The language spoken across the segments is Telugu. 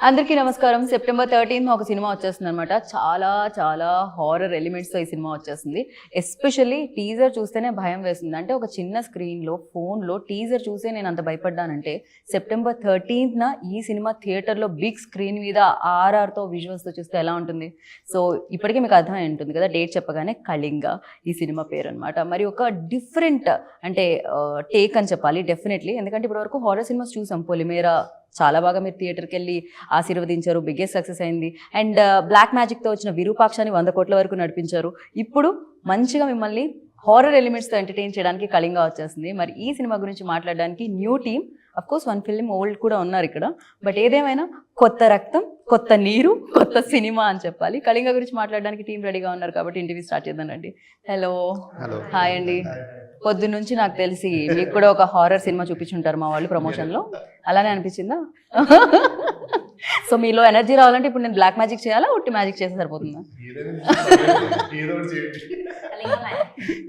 అందరికీ నమస్కారం. సెప్టెంబర్ 13 ఒక సినిమా వచ్చేస్తుంది అనమాట. చాలా చాలా హారర్ ఎలిమెంట్స్తో ఈ సినిమా వచ్చేస్తుంది. ఎస్పెషల్లీ టీజర్ చూస్తేనే భయం వేస్తుంది. అంటే ఒక చిన్న స్క్రీన్లో ఫోన్లో టీజర్ చూసే నేను అంత భయపడ్డానంటే సెప్టెంబర్ 13న ఈ సినిమా థియేటర్లో బిగ్ స్క్రీన్ మీద ఆర్ఆర్తో విజువల్స్తో చూస్తే ఎలా ఉంటుంది. సో ఇప్పటికే మీకు అర్థమై ఉంటుంది కదా, డేట్ చెప్పగానే కళింగ ఈ సినిమా పేరు అనమాట. మరి ఒక డిఫరెంట్ అంటే టేక్ అని చెప్పాలి డెఫినెట్లీ. ఎందుకంటే ఇప్పటివరకు హారర్ సినిమాస్ చూసాం. పొలిమేరా చాలా బాగా మీరు థియేటర్కి వెళ్ళి ఆశీర్వదించారు, బిగ్గెస్ట్ సక్సెస్ అయింది. అండ్ బ్లాక్ మ్యాజిక్తో వచ్చిన విరూపాక్షని 100 కోట్ల వరకు నడిపించారు. ఇప్పుడు మంచిగా మిమ్మల్ని హారర్ ఎలిమెంట్స్తో ఎంటర్టైన్ చేయడానికి కళింగ వచ్చేస్తుంది. మరి ఈ సినిమా గురించి మాట్లాడడానికి new team, of course one film old కూడా ఉన్నారు ఇక్కడ. బట్ ఏదేమైనా కొత్త రక్తం, కొత్త నీరు, కొత్త సినిమా అని చెప్పాలి. కళింగ గురించి మాట్లాడడానికి టీం రెడీగా ఉన్నారు కాబట్టి ఇంటర్వ్యూ స్టార్ట్ చేద్దాం రండి. హలో, హాయ్ అండి. పొద్దున్న నుంచి నాకు తెలిసి మీకు కూడా ఒక హారర్ సినిమా చూపించుంటారు మా వాళ్ళు ప్రమోషన్లో, అలానే అనిపించిందా? సో మీలో ఎనర్జీ రావాలంటే ఇప్పుడు నేను బ్లాక్ మ్యాజిక్ చేయాలా, ఒట్టి మ్యాజిక్ చేస్తే సరిపోతుందా?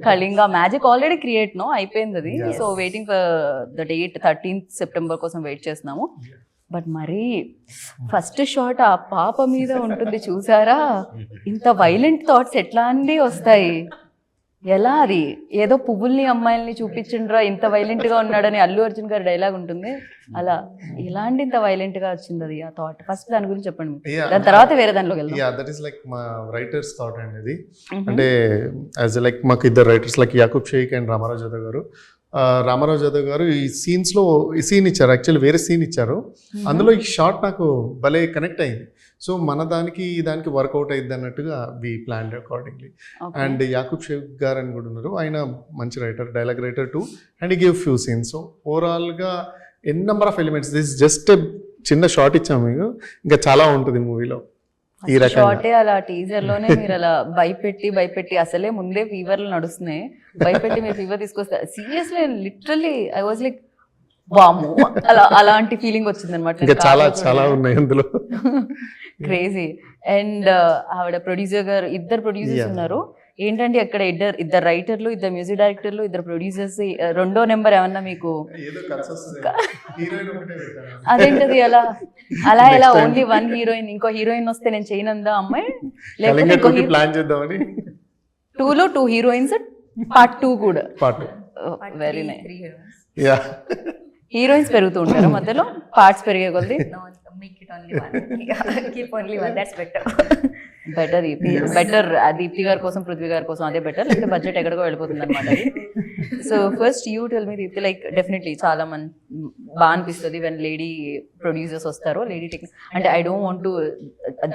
కళింగ మ్యాజిక్ ఆల్రెడీ క్రియేట్ నో అయిపోయింది అది. So waiting for the date 13th September కోసం వెయిట్ చేస్తున్నాము. బట్ మరి ఫస్ట్ షాట్ ఆ పాప మీద ఉంటుంది చూసారా? ఇంత వైలెంట్ థాట్స్ ఎట్లా అండి వస్తాయి? ఎలా అది? ఏదో పువ్వుల్ని అమ్మాయిల్ని చూపించిండ్రా ఇంత వైలెంట్గా ఉన్నాడని అల్లు అర్జున్ గారి డైలాగ్ ఉంటుంది. అలా ఎలాంటి ఇంత వైలెంట్గా వచ్చింది అది ఆ థాట్? ఫస్ట్ దాని గురించి చెప్పండి, దాని తర్వాత వేరే దానిలోకి వెళ్దాం. దట్ ఈస్ లైక్ మా రైటర్స్ థాట్ అండి ఇది. అంటే యాజ్ లైక్ మాకు ఇద్దరు writers like Yakub Sheikh and Ramarao Yadav garu. Ramarao Yadav గారు ఈ సీన్స్లో ఈ సీన్ ఇచ్చారు, యాక్చువల్లీ వేరే సీన్ ఇచ్చారు. అందులో ఈ షాట్ నాకు భలే కనెక్ట్ అయింది. సో మన దానికి వర్కౌట్ అయ్యింది అన్నట్టుగా we plan accordingly. And Yakub Shaik గారు అని కూడా ఉన్నారు, ఆయన మంచి writer, dialogue writer too, and ఈ గివ్ ఫ్యూ సీన్స్. సో ఓవరాల్గా N number of elements. This just చిన్న షార్ట్ ఇచ్చాము మీకు, ఇంకా చాలా ఉంటుంది మూవీలో. ఈ షార్టే అలా టీజర్ లోనే మీరు అలా భయపెట్టి అసలే ముందే ఫీవర్లు నడుస్తున్నాయి, భయపెట్టి మీరు ఫీవర్ తీసుకొస్తారు. Seriously literally I was like వాము, అలాంటి ఫీలింగ్ వచ్చింది అనమాట. చాలా చాలా ఉన్నాయి అందులో. క్రేజీ. అండ్ ఆవిడ ప్రొడ్యూసర్ గారు, ఇద్దరు ప్రొడ్యూసర్స్ ఉన్నారు. ఏంటంటే అక్కడ ఇద్దరు రైటర్లు, ఇద్దరు మ్యూజిక్ డైరెక్టర్లు, ఇద్దరు ప్రొడ్యూసర్స్. రెండో నెంబర్ ఏమన్నా మీకు? అదేంటది అలా అలా ఎలా? ఓన్లీ వన్ హీరోయిన్, ఇంకో హీరోయిన్ వస్తే నేను చేయనందా అమ్మాయి? లేకపోతే ప్లాన్ చేద్దామని 2లో 2 హీరోయిన్స్, పార్ట్ 2 కూడా. Very nice. హీరోయిన్స్ పెరుగుతూ ఉంటారు మధ్యలో, పార్ట్స్ పెరిగే కొద్ది. బెటర్ దీప్తి గారి కోసం, పృథ్వీ గారి కోసం అదే బెటర్, లేకపోతే బడ్జెట్ ఎక్కడికో వెళ్ళిపోతుంది అనమాట. So first you tell me Deepthi, like definitely చాలా బాగా అనిపిస్తుంది వెన్ లేడీ ప్రొడ్యూసర్స్ వస్తారో, లేడీ టెక్నిక్. అంటే ఐ డోంట్ వాంట్ టు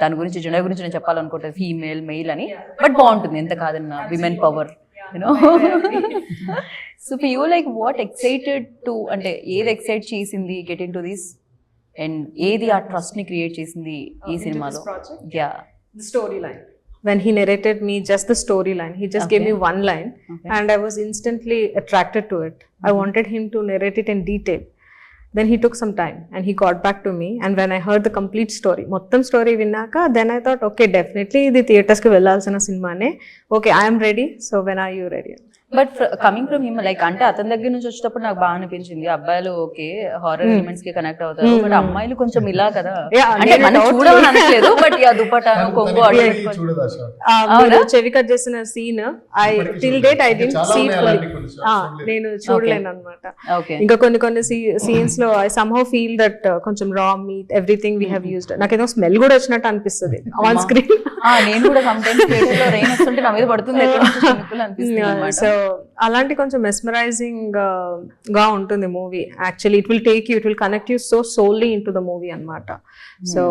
దాని గురించి, జెండర్ గురించి నేను చెప్పాలనుకుంటాను, ఫీమేల్ మెయిల్ అని. బట్ బాగుంటుంది ఎంత కాదన్నా, women power, you know. So for you like what excited to, అంటే ఏది ఎక్సైట్ చేసింది get in to this, and ఏది ఆ ట్రస్ట్ ని క్రియేట్ చేసింది ఈ సినిమాలో? Yeah, the storyline. When he narrated me just the storyline, he just gave me one line, and I was instantly attracted to it. I wanted him to narrate it in detail. Then he took some time and he got back to me, and when I heard the complete story, mottam story vinnaka, then I thought, okay, definitely the theaters ki vellalsina cinema ne. Okay, I am ready. So when are you ready? But coming from him, like అంటే అతని దగ్గర నుంచి వచ్చేటప్పుడు నాకు బాగా అనిపించింది, అబ్బాయిలు ఓకే హారర్ ఎలిమెంట్స్ కి కనెక్ట్ అవుతారు, బట్ అమ్మాయిలు కొంచెం ఇలా కదా, అంటే మనం చూడమని అనట్లేదు, బట్ దుపటాను కొంగు చెవి కట్ చేసిన scene till date I didn't see నేను చూడలేను అనమాట. ఇంకా కొన్ని సీన్స్ లో ఐ సమ్హౌ ఫీల్ దట్ కొంచెం రా meet everything we have used, నాకేదో స్మెల్ కూడా వచ్చినట్టు అనిపిస్తుంది ఆన్ స్క్రీన్. నేను కూడా సమ్ టైమ్స్ థియేటర్ లో రెయిన్ వస్తుంటే నా మీద పడుతుంది, అనిపిస్తుంది. సో అలాంటి కొంచెం మెస్మరైజింగ్ గా ఉంటుంది movie. Actually it will take you, it will connect you so solely into the movie అనమాట. So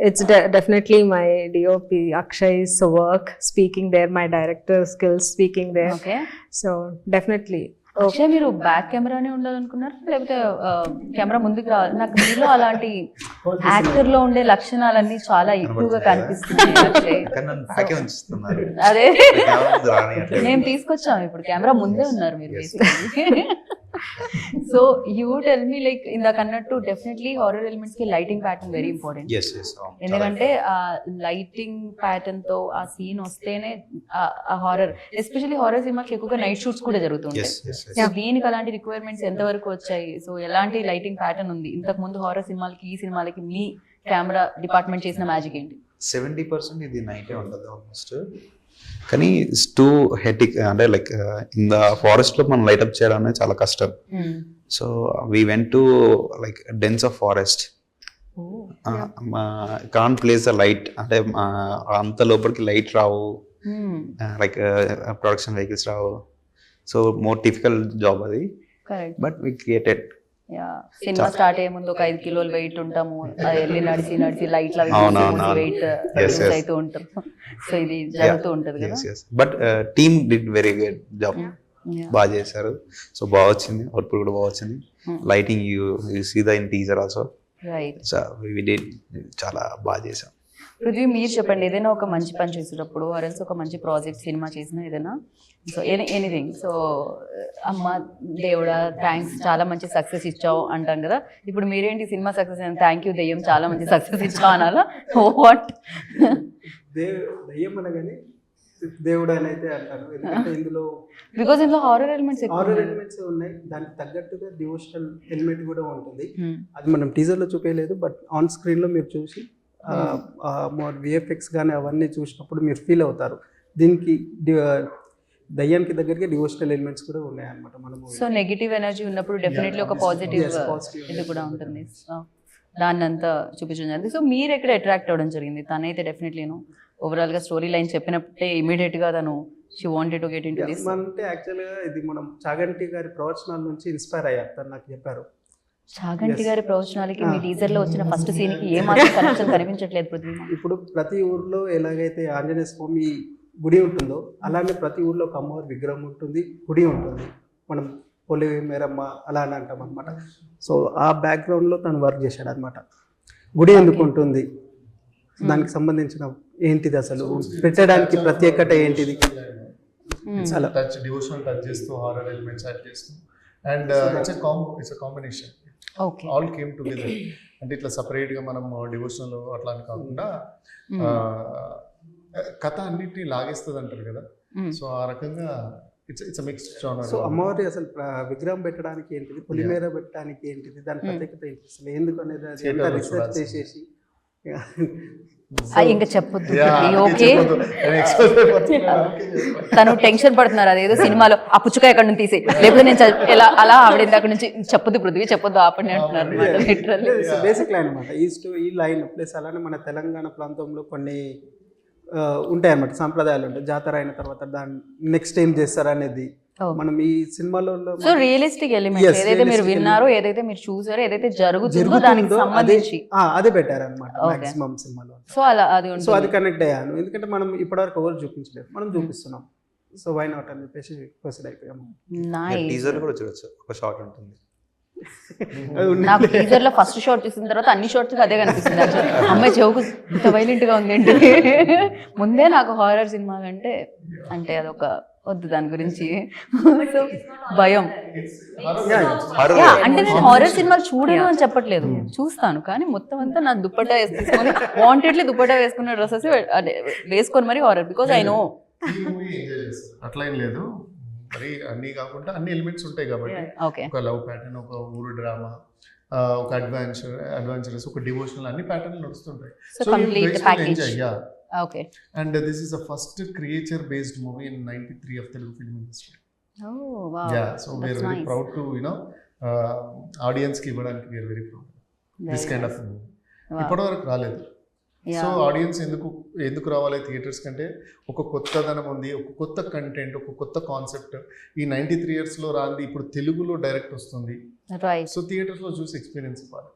it's definitely my DOP Akshay's work speaking there, my director skills speaking there. Okay. So definitely. Akshay, మీరు బ్యాక్ కెమెరానే ఉండాలనుకున్నారు లేకపోతే కెమెరా ముందుకు రావాలి? నాకు మీలో అలాంటి యాక్టర్ లో ఉండే లక్షణాలన్నీ చాలా ఎక్కువగా కనిపిస్తున్నాయి అక్షయ్. అదే మేము తీసుకొచ్చాము, ఇప్పుడు కెమెరా ముందే ఉన్నారు మీరు basically. So you tell me like ఇందాక అన్నట్టు డెఫినెట్లీ హారర్ ఎలిమెంట్స్ కి lighting pattern very important. Yes yes ఎందుకంటే ఆ లైటింగ్ ప్యాటర్న్ తో ఆ సీన్ వస్తేనే ఆ హారర్, ఎస్పెషల్లీ హారర్ సినిమాకి ఎక్కువగా నైట్ షూట్స్ కూడా జరుగుతుంటాయి. సో దీనికి అలాంటి రిక్వైర్మెంట్స్ ఎంతవరకు వచ్చాయి? సో ఎలాంటి లైటింగ్ ప్యాటర్న్ ఉంది? ఇంతకు ముందు హారర్ సినిమాలకి ఈ సినిమాలకి మీ కెమెరా డిపార్ట్మెంట్ చేసిన మ్యాజిక్ ఏంటి? 70% ఇది నైటే ఉంటుంది ఆల్మోస్ట్. కానీ ఇట్స్ టూ హెటిక్, అంటే లైక్ ఇన్ ద ఫారెస్ట్ లో మనం లైట్ అప్ చేయడం అనేది చాలా కష్టం. So we went to like dense of forest, can place a light, అంటే అంత లోపలికి లైట్ రావు, లైక్ ప్రొడక్షన్ వెహికల్స్ రావు. సో మోర్ డిఫికల్ట్ జాబ్ అది, but we created. Cinema start అయ్యే ముందు ఒక 5 కిలోలు వెయిట్ ఉంటాము, వెళ్ళి నడిచి లైట్ వెయిట్ అవుతూ ఉంటారు. సో ఇది జరుగుతూ ఉంటది కదా. But team did very good job, బాగా చేశారు. సో బాగా వచ్చింది, అవుట్పుట్ కూడా బాగా వచ్చింది. Lighting you see the in teaser also, right. So we did చాలా బాగా చేసాం. పృథ్వీ, మీరు చెప్పండి, ఏదైనా ఒక మంచి పని చేసేటప్పుడు ఆర్ఎల్స్ ఒక మంచి ప్రాజెక్ట్ సినిమా చేసినా ఏదైనా, సో ఎనీథింగ్, సో అమ్మ దేవుడా థ్యాంక్స్ చాలా మంచి సక్సెస్ ఇచ్చావు అంటాం కదా. ఇప్పుడు మీరేంటి సినిమా సక్సెస్ అని థ్యాంక్ యూ దెయ్యం చాలా మంచి సక్సెస్ ఇచ్చావు అనాలా? వాట్? దెయ్యం అనగానే దేవుడు అని అయితే అంటారు, ఎందుకంటే ఇందులో బికాజ్ ఇందులో హారర్ ఎలిమెంట్స్ ఉన్నాయి, దానికి తగ్గట్టుగా డివోషనల్ ఎలిమెంట్ కూడా ఉంటుంది. అది మనం టీజర్ లో చూపించలేదు, బట్ ఆన్ స్క్రీన్ లో మీరు చూసి విఎఫ్ఎక్స్ కానీ అవన్నీ చూసినప్పుడు మీరు ఫీల్ అవుతారు. దీనికి దయ్యానికి దగ్గరికి డివోషనల్ ఎలిమెంట్స్ కూడా ఉన్నాయి అన్నమాట. మనము సో నెగిటివ్ ఎనర్జీ ఉన్నప్పుడు డెఫినెట్లీ ఒక పాజిటివ్ ఇది కూడా ఉంటుంది, దాన్ని అంతా చూపించడం జరిగింది. సో మీరు ఎక్కడ అట్రాక్ట్ అవ్వడం జరిగింది? తనైతే డెఫినెట్లీను ఓవరాల్ గా స్టోరీ లైన్ చెప్పినప్పుడే ఇమీడియట్ గా తను she wanted to get into this. అంటే యాక్చువల్గా ఇది మనం చాగంటి గారి ప్రవచనాల నుంచి ఇన్స్పైర్ అయ్యారు, తను నాకు చెప్పారు. చాగంటి గారి ప్రవచనాలకి మీ టీజర్ లో వచ్చిన ఫస్ట్ సీన్ కి ఏ మాత్రం కనెక్షన్ కనిపించట్లేదు పృథ్వీ. ఇప్పుడు ప్రతి ఊర్లో ఎలాగైతే ఆంజనేయ స్వామి గుడి ఉంటుందో అలానే ప్రతి ఊర్లో ఒక అమ్మవారి విగ్రహం ఉంటుంది, గుడి ఉంటుంది. మనం పొలి మేరమ్మ అలా అని అంటాం అనమాట. సో ఆ బ్యాక్గ్రౌండ్లో తను వర్క్ చేశాడు అనమాట. గుడి ఎందుకు ఉంటుంది, దానికి సంబంధించిన ఏంటిది, అసలు పెట్టడానికి ప్రత్యేకత ఏంటిది, చాలా టచ్ డివోషనల్ టచ్ చేస్తూ హారర్ ఎలిమెంట్స్ యాడ్ చేస్తూ and it's a combination, all came together. అంటే ఇట్లా సపరేట్ గా మనం డివోషనల్ అట్లా అని కాకుండా కథ అన్నిటిని లాగేస్తుంది అంటారు కదా. సో ఆ రకంగా ఇట్స్ మిక్స్డ్ జానర్. సో అమ్మవారి అసలు విగ్రహం పెట్టడానికి ఏంటిది, పులిమేర పెట్టడానికి ఏంటిది, దాని ప్రత్యేకత ఏంటి, అసలు ఎందుకు అనేది అది ఎంత రీసెర్చ్ చేసేసి ఇంకా చెప్పొద్దు. ఓకే, తను టెన్షన్ పడుతున్నారు అదేదో సినిమాలో ఆ పుచ్చుకాయ ఎక్కడ నుంచి తీసి, లేకపోతే నేను ఎలా అలా ఆవిడ అక్కడ నుంచి చెప్పొద్దు పృథ్వీ చెప్పొద్దు ఆపండి అంటున్నారు అనమాట. బేసిక్ లైన్ అనమాట ఈ లైన్. ప్లస్ అలానే మన తెలంగాణ ప్రాంతంలో కొన్ని ఉంటాయి అన్నమాట, సాంప్రదాయాలు ఉంటాయి. జాతర అయిన తర్వాత దాన్ని నెక్స్ట్ ఏం చేస్తారు అనేది మనం ఈ సినిమాలో. సో రియలిస్టిక్ ఎలిమెంట్స్ ఏదైతే మీరు విన్నారో, ఏదైతే మీరు చూసారో, ఏదైతే జరుగుతుందో దానికి సంబంధించి అదే పెట్టారు అనమాట మాక్సిమం సినిమాలో. సో అలా అది సో అది కనెక్ట్ అయ్యాను, ఎందుకంటే మనం ఇప్పటివరకు ఎవరు చూపించలేదు, మనం చూపిస్తున్నాం. సో వై నాట్ అని చెప్పేసి ప్రొసీడ్ అయిపోయాము. టీజర్ కూడా చూడొచ్చు, ఒక షాట్ ఉంటుంది. నాకు టీజర్ లో ఫస్ట్ షాట్ చూసిన తర్వాత అన్ని షాట్స్ అదే కనిపిస్తుంది. అమ్మాయి చెవుకు ఇంత వైలెంట్ గా ఉంది ఏంటి. ముందే నాకు హారర్ సినిమా అంటే అదొక వద్దు దాని గురించి సో భయం. అంటే నేను హారర్ సినిమాలు చూడను అని చెప్పట్లేదు, చూస్తాను, కానీ మొత్తం అంతా నా దుప్పట్టా వేసుకొని వాంటెడ్లీ దుప్పట్టా వేసుకున్న డ్రెస్సెస్ వేసుకొని మరి హారర్, బికాస్ ఐ నో. అట్లా ఏం లేదు, మరి అన్ని కాకుండా అన్ని ఎలిమెంట్స్ ఉంటాయి కాబట్టి ఒక లవ్ ప్యాటర్న్, ఒక ఊరు డ్రామా, ఒక అడ్వెంచరస్, ఒక డివోషనల్, అన్ని ప్యాటర్న్ నడుస్తుంటాయి. So complete package. Okay. And this is the first creature based movie in 93 of Telugu film industry. Oh wow. Yeah, so we are very proud to audience ki ivadaniki we are very proud. This kind of movie ఇప్పటివరకు రాలేదు. సో ఆడియన్స్ ఎందుకు రావాలి థియేటర్స్ కంటే, ఒక కొత్తదనం ఉంది, ఒక కొత్త కంటెంట్, ఒక కొత్త కాన్సెప్ట్. ఈ 93 years లో రాంది ఇప్పుడు తెలుగులో డైరెక్ట్ వస్తుంది. సో థియేటర్స్ లో చూసి ఎక్స్పీరియన్స్ ఇవ్వాలి.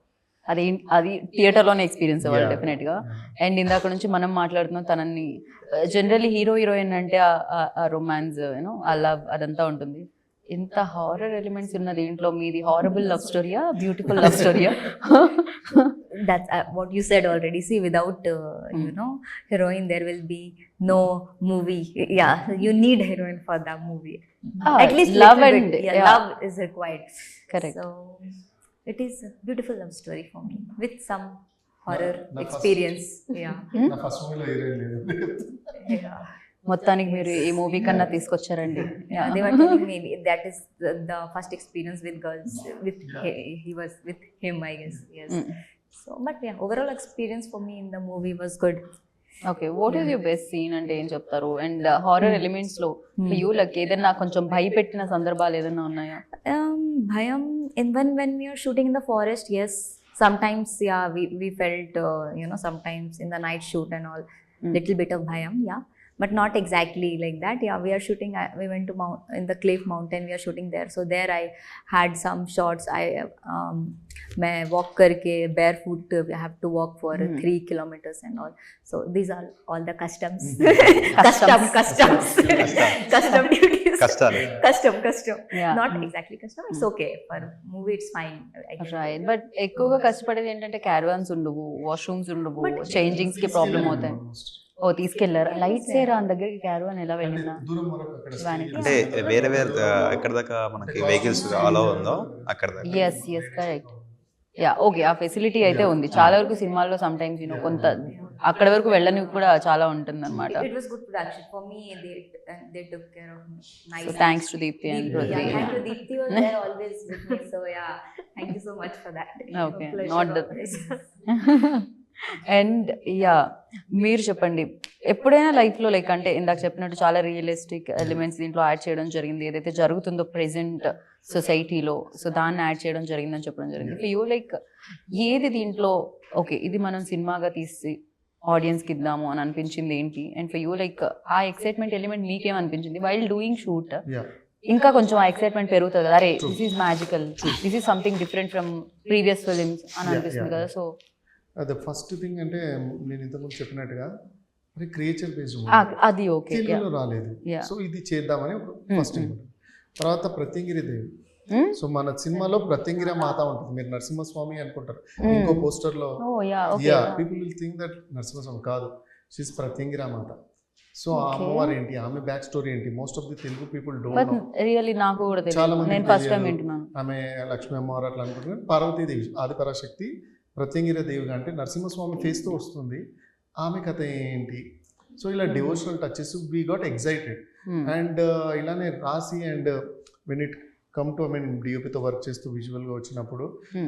అది థియేటర్లోనే ఎక్స్పీరియన్స్ అవ్వాలి డెఫినెట్గా. అండ్ ఇందాక నుంచి మనం మాట్లాడుతున్నాం తనని, జనరల్లీ హీరోయిన్ అంటే ఆ రొమాన్స్, ఆ లవ్ అదంతా ఉంటుంది. ఇంత హారర్ ఎలిమెంట్స్ ఉన్న దీంట్లో మీది హారబుల్ లవ్ స్టోరీయా, బ్యూటిఫుల్ లవ్ స్టోరీయా? That's what you said already. See, without heroine, there will be no movie. Yeah, you need heroine for that movie. At least love little and bit. Yeah, love is required. Correct. So it is a beautiful love story for me with some horror నా experience. Yeah. నా ఫస్ట్ మూవీలో హీరోయిన్ లేదు. Yeah. మొత్తానికి మీరు ఈ మూవీ కన్నా తీసుకొచ్చారండి. Yeah, they were telling me that is the first experience with girls. He was with him, I guess. Yes. So, but yeah, overall experience for me in the movie was good. Okay, what is your best scene అంటే ఏం చెప్తారు? అండ్ హారర్ ఎలిమెంట్స్ లో యూ లైక్ ఏదైనా కొంచెం భయపెట్టిన సందర్భాలు ఏదైనా ఉన్నాయా? Bhayam, when we are shooting in the forest, yes. Sometimes, yeah, we felt, sometimes in the night shoot and all, little bit of bhayam, yeah. But not exactly like that. Yeah, we are shooting, we went to in the Cliff Mountain, we are shooting there. So there I had some shots. मैं walk करके barefoot, I have to walk for 3 kilometers and all. So these are all the customs. Custom duties. Custom. Yeah. Not exactly custom. It's okay. For movie, it's fine. I can right, but ఎక్కువగా కష్టపడేది ఏంటంటే క్యారవాన్స్ ఉండవు, వాష్రూమ్స్ ఉండవు, చేంజింగ్స్ కి ప్రాబ్లం అవుతాయి. ఓ తీసుకెళ్లారు లైట్స్ ఏ రాని దగ్గరికి క్యారవాన్ ఎలా వెళ్ళినా? దూరం వరకు అక్కడ Vanity. అంటే వేరే ఎక్కడ దాకా మనకి వెహికల్స్ అలౌ ఉందో అక్కడ దాకా. Yes correct. యా ఓకే, ఆ ఫెసిలిటీ అయితే ఉంది. చాలా వరకు సినిమాల్లో సమ్ టైమ్స్ కొంత అక్కడ వరకు వెళ్ళని కూడా చాలా ఉంటుంది అనమాట. It was good production for me. They took care of me. Nice. So thanks to Deepthi and Prithvi. Yeah, thank you. Deepthi was there always with me. So yeah, thank you so much for that. Okay, Pleasure not the- always. And yeah మీరు చెప్పండి, ఎప్పుడైనా లైఫ్లో లైక్ అంటే ఇందాక చెప్పినట్టు చాలా రియలిస్టిక్ ఎలిమెంట్స్ దీంట్లో యాడ్ చేయడం జరిగింది, ఏదైతే జరుగుతుందో ప్రెసెంట్ సొసైటీలో, సో దాన్ని యాడ్ చేయడం జరిగిందని చెప్పడం జరిగింది. యూ లైక్ ఏది దీంట్లో ఓకే ఇది మనం సినిమాగా తీసి ఆడియన్స్కి ఇద్దాము అని అనిపించింది ఏంటి? And for you like uh excitement element మీకేమనిపించింది వైల్ డూయింగ్ షూట్? ఇంకా కొంచెం ఆ ఎక్సైట్మెంట్ పెరుగుతుంది కదా, అరే this is magical, this is something different from previous films అని అనిపిస్తుంది కదా. సో అదే ఫస్ట్ థింగ్ అంటే నేను ఇంతకుముందు చెప్పినట్టుగా మరి క్రియేచర్ బేస్డ్ అది ఓకే రాలేదు, సో ఇది చేద్దామని ఫస్ట్ థింగ్. తర్వాత ప్రత్యంగిరి దేవి, సో మన సినిమాలో ప్రత్యంగిరి మాత ఉంటుంది, మీరు నరసింహస్వామి అనుకుంటారు ఇంకో పోస్టర్ లో, people will think that Narasimhaswamy కాదు, షీస్ ప్రత్యంగిరి మాత. సో ఆ అమ్మవారు ఏంటి, ఆమె బ్యాక్ స్టోరీ ఏంటి, most of the Telugu people don't know. Really నాకు కూడా చాలా తెలియదు, మంది నేను ఫస్ట్ టైం వింటున్నాను. ఆమె లక్ష్మీ అమ్మవారు అట్లా అనుకుంటున్నారు. పార్వతీదేవి ఆదిపరాశక్తి, ప్రత్యంగిరి దేవిగా అంటే నరసింహస్వామి ఫేస్తో వస్తుంది, ఆమె కథ ఏంటి. సో ఇలా devotional touches we got excited. And ఇలానే రాసి and when it come to డిఓపితో వర్క్ చేస్తూ విజువల్గా వచ్చినప్పుడు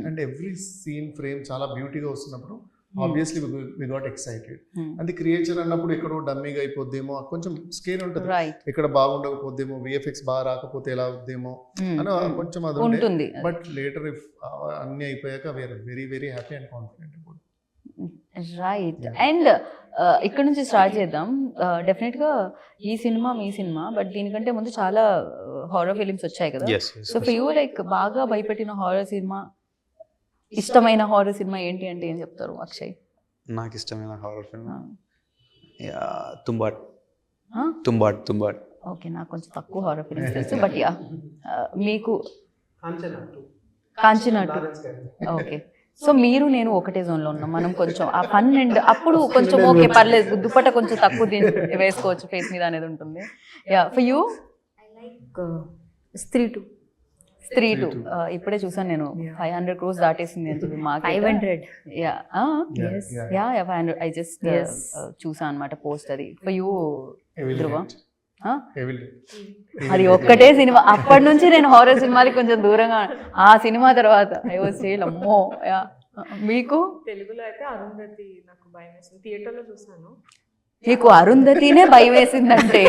అండ్ ఎవ్రీ సీన్ ఫ్రేమ్ చాలా బ్యూటీగా వస్తున్నప్పుడు ఆబ్వియస్లీ వి గాట్ ఎక్సైటెడ్. అది క్రియేచర్ అన్నప్పుడు ఎక్కడో డమ్మీగా అయిపోద్దేమో, కొంచెం స్కేర్ ఉంటుంది, ఇక్కడ బాగుండకపోద్దేమో, విఎఫ్ఎక్స్ బాగా రాకపోతే ఎలా అవుద్దేమో అని కొంచెం అది ఉంటుంది. బట్ లేటర్ ఇఫ్ అన్ని అయిపోయాక we're very very happy and confident about. Right, and ఇక్కడ నుంచి స్టార్ట్ చేద్దాం. డెఫినెట్గా ఈ సినిమా మీ సినిమా, బట్ దీనికంటే ముందు చాలా హారర్ ఫిలిమ్స్ వచ్చాయి కదా. సో ఫర్ యూ లైక్ బాగా భయపెట్టిన హారర్ సినిమా, ఇష్టమైన హారర్ సినిమా ఏంటి అంటే ఏం చెప్తారు అక్షయ్? నాకు ఇష్టమైన హారర్ ఫిల్మ్ తుంబాడ్. ఓకే, నాకు కొంచెం తక్కువ హారర్ ఫిలిమ్స్ తెలుసు, బట్ యా మీకు కాంచన ఓకే. సో మీరు నేను ఒకటే జోన్లో ఉన్నాం, మనం కొంచెం ఆ ఫన్ అండ్ అప్పుడు కొంచెం ఓకే పర్లేదు, దుప్పట కొంచెం తక్కువ వేసుకోవచ్చు ఫేస్ మీద అనేది ఉంటుంది. Yeah for you? I like Stree 2. ఇప్పుడే చూసాను నేను, 500 crores దాటేసింది అని చెప్పి మాకు 500. Yeah Yes. 500 ఐ జస్ట్ చూసాను అనమాట పోస్ట్. అది ఫర్ యూ ధ్రువ? అది ఒక్కటే సినిమా, అప్పటి నుంచి నేను హారర్ సినిమాలకి కొంచెం దూరంగా, ఆ సినిమా తర్వాత ఐ వాజ్ సేల్ అమ్మో. మీకు? తెలుగులో అయితే అరుంధతి నాకు భయం వేసింది, థియేటర్లో చూసాను. మీకు అరుంధతినే భయం వేసిందంటే,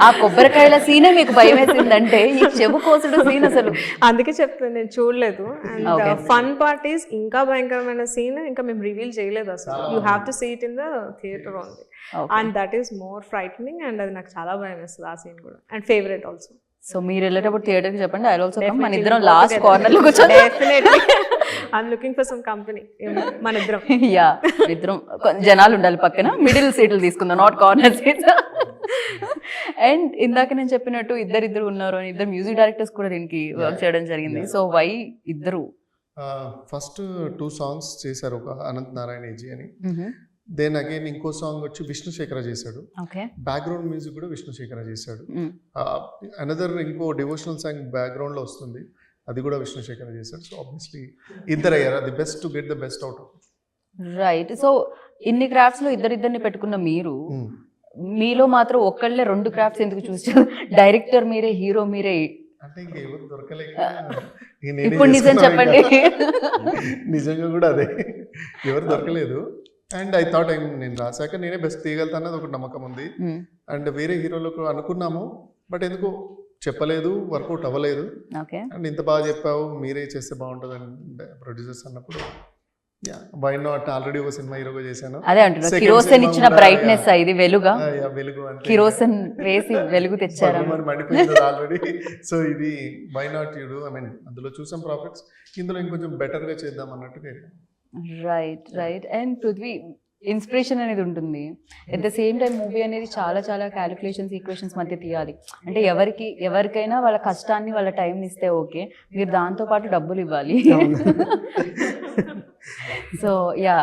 ఆ కొబ్బరికాయల సీనే మీకు భయం వేసిందంటే, ఈ చెవు కోసుడు సీన్ అసలు అందుకే చెప్తాను, నేను చూడలేదు. అండ్ ఫన్ పార్ట్ ఈస్ ఇంకా భయంకరమైన సీన్ ఇంకా మేము రివీల్ చేయలేదు అసలు. You have to see it in the theatre only, and that is more frightening. And అది నాకు చాలా భయం వేస్తుంది ఆ సీన్ కూడా, అండ్ ఫేవరెట్ ఆల్సో. సో మీరు వెళ్ళేటప్పుడు థియేటర్కి చెప్పండి, ఐ ఆల్సో కమ్. మన ఇద్దరం లాస్ట్ కార్నర్లో కూర్చొని, definitely I'm looking for some company. మన ఇద్దరం ఇద్దరం జనాలు ఉండాలి పక్కన, మిడిల్ సీట్లు తీసుకుందాం, నాట్ కార్నర్ సీట్స్. అండ్ ఇందాక నేను చెప్పినట్టు ఇద్దరు ఉన్నారు అని ఇద్దరు మ్యూజిక్ డైరెక్టర్స్ కూడా దీనికి వర్క్ చేయడం జరిగింది. సో వై ఇద్దరు? ఫస్ట్ 2 songs చేశారు, ఒక అనంత్ నారాయణ ఏజీ అని. దెన్ అగైన్ ఇంకో సాంగ్ వచ్చి విష్ణు శేఖర చేశాడు. ఓకే. బ్యాక్గ్రౌండ్ మ్యూజిక్ కూడా విష్ణు శేఖర చేశాడు. అనదర్ ఇంకో డివోషనల్ సాంగ్ బ్యాక్గ్రౌండ్ లో వస్తుంది, అది కూడా విష్ణు శేఖర చేశాడు. సో ఆబ్వియస్లీ ఇద్దరు అయ్యారు, the best to get the best out of. Right. So ఇన్ని క్రాఫ్ట్స్ లో ఇద్దరిని పెట్టుకున్న మీరు, మీలో మాత్రం ఒక్కళ్ళే 2 క్రాఫ్ట్స్ ఎందుకు చూసారు? డైరెక్టర్ మీరే, హీరో మీరే. అంటే ఇంక ఎవరు దొరకలేక ఇప్పుడు నిజం చెప్పండి. నిజంగా కూడా అదే, ఎవరు దొరకలేదు. అండ్ ఐ థాట్ నేను రాశాక నేనే బెస్ట్ తీయగలుగుతా అన్నది ఒక నమ్మకం ఉంది. అండ్ వేరే హీరోలకు అనుకున్నాము, బట్ ఎందుకో చెప్పలేదు, వర్కౌట్ అవ్వలేదు. ఓకే. అండ్ ఇంత బాగా చెప్పావు, మీరే చేస్తే బాగుంటుంది అని ప్రొడ్యూసర్స్ అన్నప్పుడు వై నాట్, ఆల్రెడీ ఒక సినిమా హీరోగా చేశాను. అదే అంటున్నా, కిరోసన్ ఇచ్చిన బ్రైట్నెస్ ఇది వెలుగా. వెలుగు అంటే కిరోసన్ వేసి వెలుగు తెచ్చారా? మరి మండిపోయింది ఆల్రెడీ. సో ఇది why not you do, I mean అందులో చూసాం ప్రాఫిట్స్, ఇందులో ఇంకొంచెం బెటర్గా చేద్దాం అన్నట్టుగా. రైట్. అండ్ పృథ్వీ, ఇన్స్పిరేషన్ అనేది ఉంటుంది, at the same time movie అనేది చాలా చాలా క్యాలిక్యులేషన్స్, ఈక్వేషన్స్ మధ్య తీయాలి. అంటే ఎవరికైనా వాళ్ళ కష్టాన్ని, వాళ్ళ టైంని ఇస్తే ఓకే, మీరు దాంతోపాటు డబ్బులు ఇవ్వాలి. సో యా,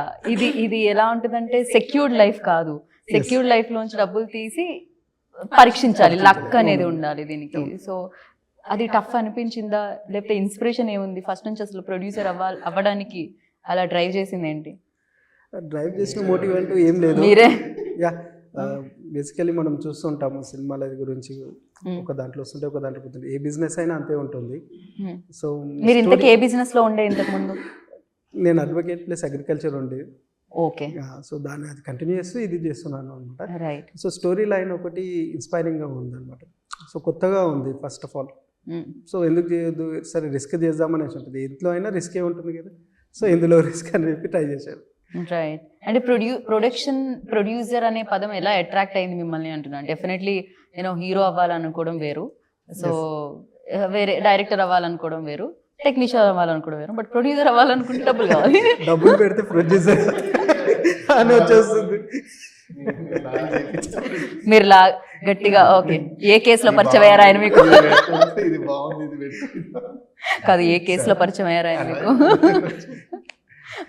ఇది ఎలా ఉంటుందంటే సెక్యూర్డ్ లైఫ్ కాదు, సెక్యూర్డ్ లైఫ్ లోంచి డబ్బులు తీసి పరీక్షించాలి, లక్ అనేది ఉండాలి దీనికి. సో అది టఫ్ అనిపించిందా, లేకపోతే ఇన్స్పిరేషన్ ఏముంది ఫస్ట్ నుంచి? అసలు ప్రొడ్యూసర్ అవ్వడానికి అలా డ్రైవ్ చేసింది ఏంటి? డ్రైవ్ చేసిన మోటివ్ అంటూ ఏం లేదు. మీరే? యా, బేసికలీ మనం చూస్తుంటాము సినిమాల గురించి, ఒక దాంట్లో వస్తుంటే ఒక దాంట్లో పోతుంది. ఏ బిజినెస్ అయినా అంతే ఉంటుంది. సో మీరు ఇంతకీ ఏ బిజినెస్ లో ఉండే ఇంతకు ముందు? నేను అడ్వకేట్ ప్లస్ అగ్రికల్చర్ ఉండే. ఓకే. సో దాన్ని అది కంటిన్యూ చేస్తూ ఇది చేస్తున్నాను అనమాట. రైట్. సో స్టోరీ లైన్ ఒకటి ఇన్స్పైరింగ్గా ఉంది అనమాట. సో కొత్తగా ఉంది ఫస్ట్ ఆఫ్ ఆల్. సో ఎందుకు చేయొద్దు, సరే రిస్క్ చేద్దామని ఉంటుంది. ఇంట్లో అయినా రిస్కే ఉంటుంది కదా, సో ఇందులో రిస్క్ అని చెప్పి ట్రై చేశారు. రైట్. అంటే ప్రొడ్యూసర్ అనే పదం ఎలా అట్రాక్ట్ అయింది మిమ్మల్ని అంటున్నాను. డెఫినెట్లీ నేను హీరో అవ్వాలనుకోవడం వేరు, సో వేరే డైరెక్టర్ అవ్వాలనుకోవడం వేరు, టెక్నీషియన్ అవ్వాలనుకోవడం వేరు, బట్ ప్రొడ్యూసర్ అవ్వాలనుకుంటే డబ్బులు కావాలి. డబ్బులు పెడితే ప్రొడ్యూసర్ అని వచ్చేస్తుంది. మీరు గట్టిగా ఓకే, ఏ కేసులో పరిచయం అయ్యారా ఆయన మీకు? కాదు, ఏ కేసులో పరిచయం అయ్యారా ఆయన మీకు?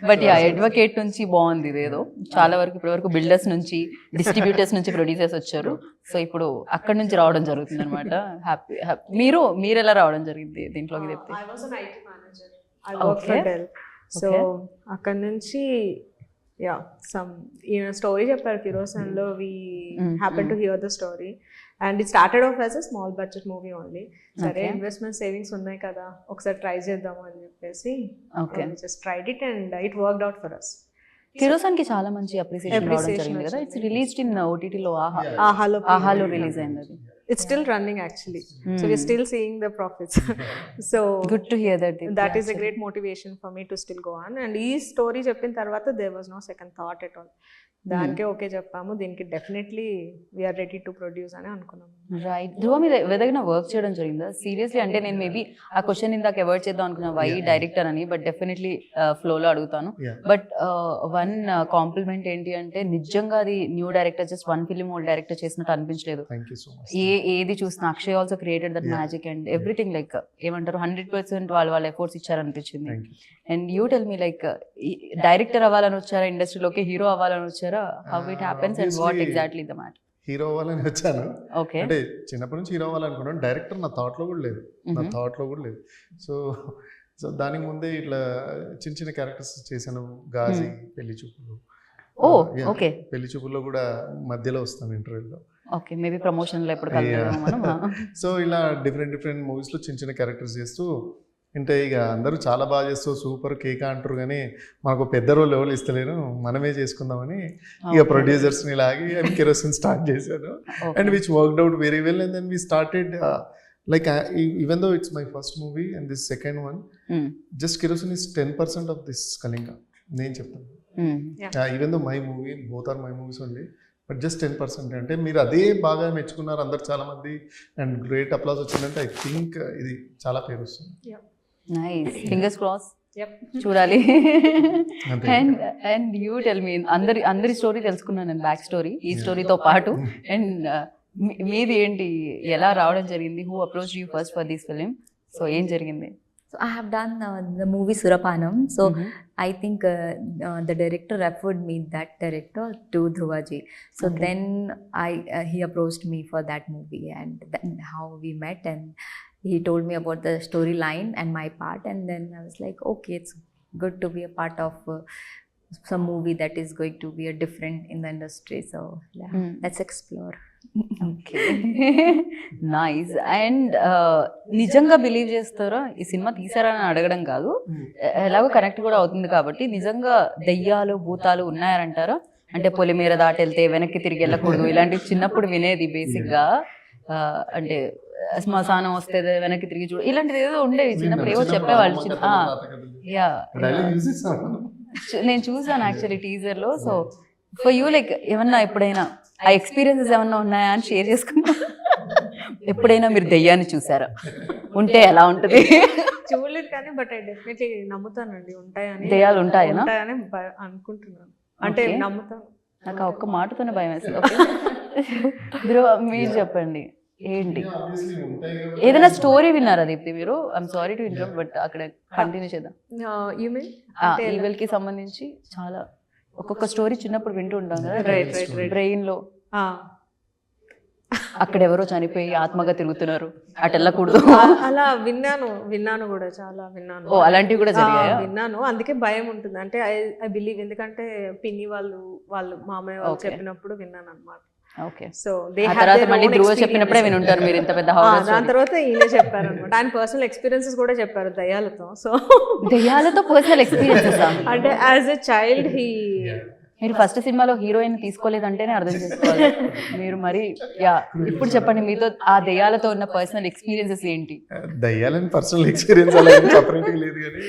బట్ యా, అడ్వకేట్ నుంచి బాగుంది ఇదేదో. చాలా వరకు ఇప్పటి వరకు బిల్డర్స్ నుంచి, డిస్ట్రిబ్యూటర్స్ నుంచి ప్రొడ్యూసర్స్ వచ్చారు, సో ఇప్పుడు అక్కడ నుంచి రావడం జరుగుతుంది అనమాట. హ్యాపీ. మీరు ఎలా రావడం జరిగింది దీంట్లోకి చెప్తే? I was an IT manager. I worked for Dell. So అక్కడ నుంచి స్టోరీ చెప్పారు కిరోసన్లో. we happened to hear the story and it started off as a small budget movie only. సరే, ఇన్వెస్ట్మెంట్ సేవింగ్స్ ఉన్నాయి కదా, ఒకసారి ట్రై చేద్దాము అని చెప్పేసి just tried it and it worked out for us. Kerosene కి చాలా మంచి అప్రిసియేషన్ రావడం జరిగింది కదా. ఇట్స్ రిలీజ్డ్ ఇన్ OTT లో, ఆహాలో రిలీజ్ అయింది అది. It's still running actually. So we're still seeing the profits. So good to hear that. That is a great motivation for me to still go on. And ee story cheppin tarvata there was no second thought at all. దానికే ఓకే చెప్పాము, దీనికి definitely we're ready to produce అని అనుకున్నాము. రైట్. ధ్రువ మీద ఏదైనా వర్క్ చేయడం జరిగిందా సీరియస్లీ? అంటే నేను మేబీ ఆ క్వశ్చన్ ఇందాక అవాయిడ్ చేద్దాం అనుకున్నా, వై డైరెక్టర్ అని, బట్ డెఫినెట్లీ ఫ్లోలో అడుగుతాను. బట్ వన్ కాంప్లిమెంట్ ఏంటి అంటే, నిజంగా అది new director, just 1 film old director చేసినట్టు అనిపించలేదు. ఏది చూసినా Akshay also created that magic and everything, like ఏమంటారు 100% వాళ్ళ ఎఫర్ట్స్ ఇచ్చారనిపించింది. And you tell me, like director అవ్వాలని వచ్చారా ఇండస్ట్రీలోకి, హీరో అవ్వాలని వచ్చారా? How it happens and what exactly the matter? Hero అవ్వాలని వచ్చాను. ఓకే. అంటే చిన్నప్పటి నుంచి హీరో అవ్వాలనుకున్నాను. డైరెక్టర్ నా థాట్లో కూడా లేదు. సో దానికి ముందే ఇట్లా చిన్న చిన్న క్యారెక్టర్స్ చేశాను. గాజీ, పెళ్లి చూపులు. ఓకే. పెళ్లి చూపుల్లో కూడా మధ్యలో వస్తాను ఇంటర్వ్యూలో. ఓకే, మేబీ ప్రమోషన్ లో ఎప్పుడు కలుద్దాం. సో ఇలా డిఫరెంట్ మూవీస్ లో చిన్న చిన్న క్యారెక్టర్స్ చేస్తూ, అంటే ఇక అందరూ చాలా బాగా చేస్తూ సూపర్ కేక్ అంటారు, కానీ మనకు పెద్ద రోల్ ఎవరు ఇస్తలేరు, మనమే చేసుకుందామని ఇక ప్రొడ్యూసర్స్ని లాగి కిరోసిన్ స్టార్ట్ చేశాను. And which worked out very well. And then we started like even though it's my first movie and this second one, just kerosene is 10% of this Kalinga. నేను చెప్తాను, even though my movie, both are my movies only, but just 10%. అంటే మీరు అదే బాగా మెచ్చుకున్నారు అందరు చాలా మంది, అండ్ గ్రేట్ అప్లాస్ వచ్చిందంటే ఐ థింక్ ఇది చాలా పేరు వస్తుంది. Nice, fingers cross. చూడాలి. అండ్ యూ టెల్ మీ, అందరి స్టోరీ తెలుసుకున్నాను నేను, బ్యాక్ స్టోరీ ఈ స్టోరీతో పాటు. అండ్ మీది ఏంటి, ఎలా రావడం జరిగింది? Who approach you first for this film? So ఏం జరిగింది? So I have done the movie Surapanam. So Mhm. I think the director referred me that director to Dhruvaji. So Okay. then he approached me for that movie, and then how we met, and he told me about the storyline and my part, and then I was like, okay, it's good to be a part of some movie that is going to be a different in the industry. So yeah, Mm. let's explore. Okay, nice. And నిజంగా బిలీవ్ చేస్తారా ఈ సినిమా తీసారని అడగడం కాదు, ఎలాగో కనెక్ట్ కూడా అవుతుంది కాబట్టి, నిజంగా దెయ్యాలు భూతాలు ఉన్నాయంటారా? అంటే పొలిమేర దాటి వెళ్తే వెనక్కి తిరిగి వెళ్ళకూడదు ఇలాంటివి చిన్నప్పుడు వినేది బేసిక్గా. అంటే శ్మశానం వస్తే వెనక్కి తిరిగి చూడు ఇలాంటిది ఏదో ఉండేవి చిన్నప్పుడు, ఏవో చెప్పేవాళ్ళు. యా, నేను చూసాను యాక్చువల్లీ టీజర్ లో. సో ఫర్ యూ లైక్ ఏమన్నా ఎప్పుడైనా ఆ ఎక్స్పీరియన్సెస్ ఏమన్నా ఉన్నాయా అని షేర్ చేసుకున్నా? ఎప్పుడైనా మీరు దెయ్యాన్ని చూసారా? ఉంటే ఎలా ఉంటుంది? చూడలేదు కానీ బట్ ఐ డెఫినెట్లీ నమ్ముతానండి ఉంటాయని. దెయ్యాలు ఉంటాయనా? ఉంటాయని అనుకుంటున్నాను, అంటే Okay. నమ్ముతాను. నాకు ఆ ఒక్క మాటతోనే భయం వేస్తుంది. ఓకే బ్రో, మీరు చెప్పండి ఏంటి, ఏదైనా స్టోరీ విన్నారా దీప్తి మీరు? I'm sorry to interrupt, but అక్కడ కంటిన్యూ చేద్దాం. యూ మీన్ ఈవెల్ కి సంబంధించి చాలా ఒక్కొక్క స్టోరీ చిన్నప్పుడు వింటూ ఉంటాం కదా, రైట్. బ్రెయిన్ లో అక్కడ ఎవరో చనిపోయి ఆత్మగా తిరుగుతున్నారు, అటు వెళ్ళకూడదు. అలా విన్నాను కూడా, చాలా విన్నాను. ఓ అలాంటివి కూడా జరిగాయా? విన్నాను, అందుకే భయం ఉంటుంది. అంటే ఐ బిలీవ్, ఎందుకంటే పిన్ని వాళ్ళు మామయ్య వాళ్ళు Okay. చెప్పినప్పుడు విన్నాను అనమాట. ఓకే, సో ఆ తర్వాత మళ్ళీ ధ్రువ చెప్పినప్పుడే విని ఉంటారు మీరు ఇంత పెద్ద హారర్ దాని తర్వాత ఈయన చెప్పారు అనమాట. ఆయన పర్సనల్ ఎక్స్పీరియన్సెస్ కూడా చెప్పారు దయ్యాలతో. సో దెయ్యాలతో పర్సనల్ ఎక్స్పీరియన్సెస్. అంటే యాజ్ ఎ చైల్డ్ మీరు ఫస్ట్ సినిమాలో హీరోయిన్ తీసుకోలేదంటేనే అర్థం చేసుకోవాలి మీరు. మరి యా, ఇప్పుడు చెప్పండి మీతో ఆ దెయ్యాలతో ఉన్న పర్సనల్ ఎక్స్పీరియన్సెస్ ఏంటి? దయ్యాలని పర్సనల్ ఎక్స్పీరియన్స్ అలా సపరేట్గా లేదు కానీ,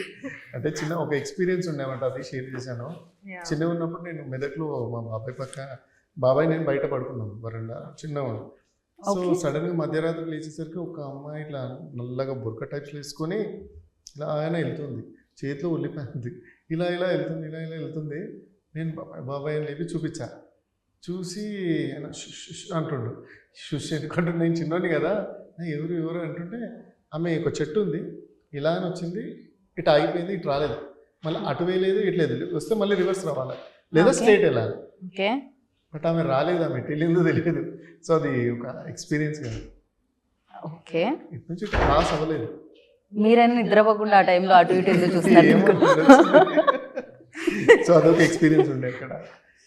అంటే చిన్న ఒక ఎక్స్పీరియన్స్ ఉండేమంట, అది షేర్ చేశాను. చిన్నగా ఉన్నప్పుడు నేను మెదక్లో మా బాబాయ్ నేను బయట పడుకున్నాను వరండా, చిన్నవాడు. సో సడన్గా మధ్యరాత్రి లేచేసరికి ఒక అమ్మాయి ఇట్లా నల్లగా బుర్క టైప్స్ వేసుకొని ఇలా ఆయన వెళ్తుంది, చేతిలో ఉల్లిపోయింది, ఇలా వెళ్తుంది. నేను బాబాయ్ అని లేపి చూపించా, చూసి ఆయన అంటుండు. షుష్ ఎందుకంటే నేను చిన్నోని కదా, ఎవరు అంటుంటే ఆమె ఒక చెట్టు ఉంది, ఇలా అని వచ్చింది, ఇటు ఆగిపోయింది, ఇటు రాలేదు, మళ్ళీ అటు వేయలేదు, ఇటు లేదు, వస్తే మళ్ళీ రివర్స్ రావాలి లేదా స్ట్రేట్ వెళ్ళాలి. ఓకే, బట్ ఆమె రాలేదు, ఆమె తెలియదు తెలియదు. సో అది ఒక ఎక్స్పీరియన్స్ కదా. ఓకే, ఇటు నుంచి క్లాస్ అవ్వలేదు. మీరైనా నిద్రపోకుండా ఆ టైంలో అటు ఇటు ఎందుకు చూస్తున్నారు? సో అదొక ఎక్స్పీరియన్స్ ఉండే అక్కడ.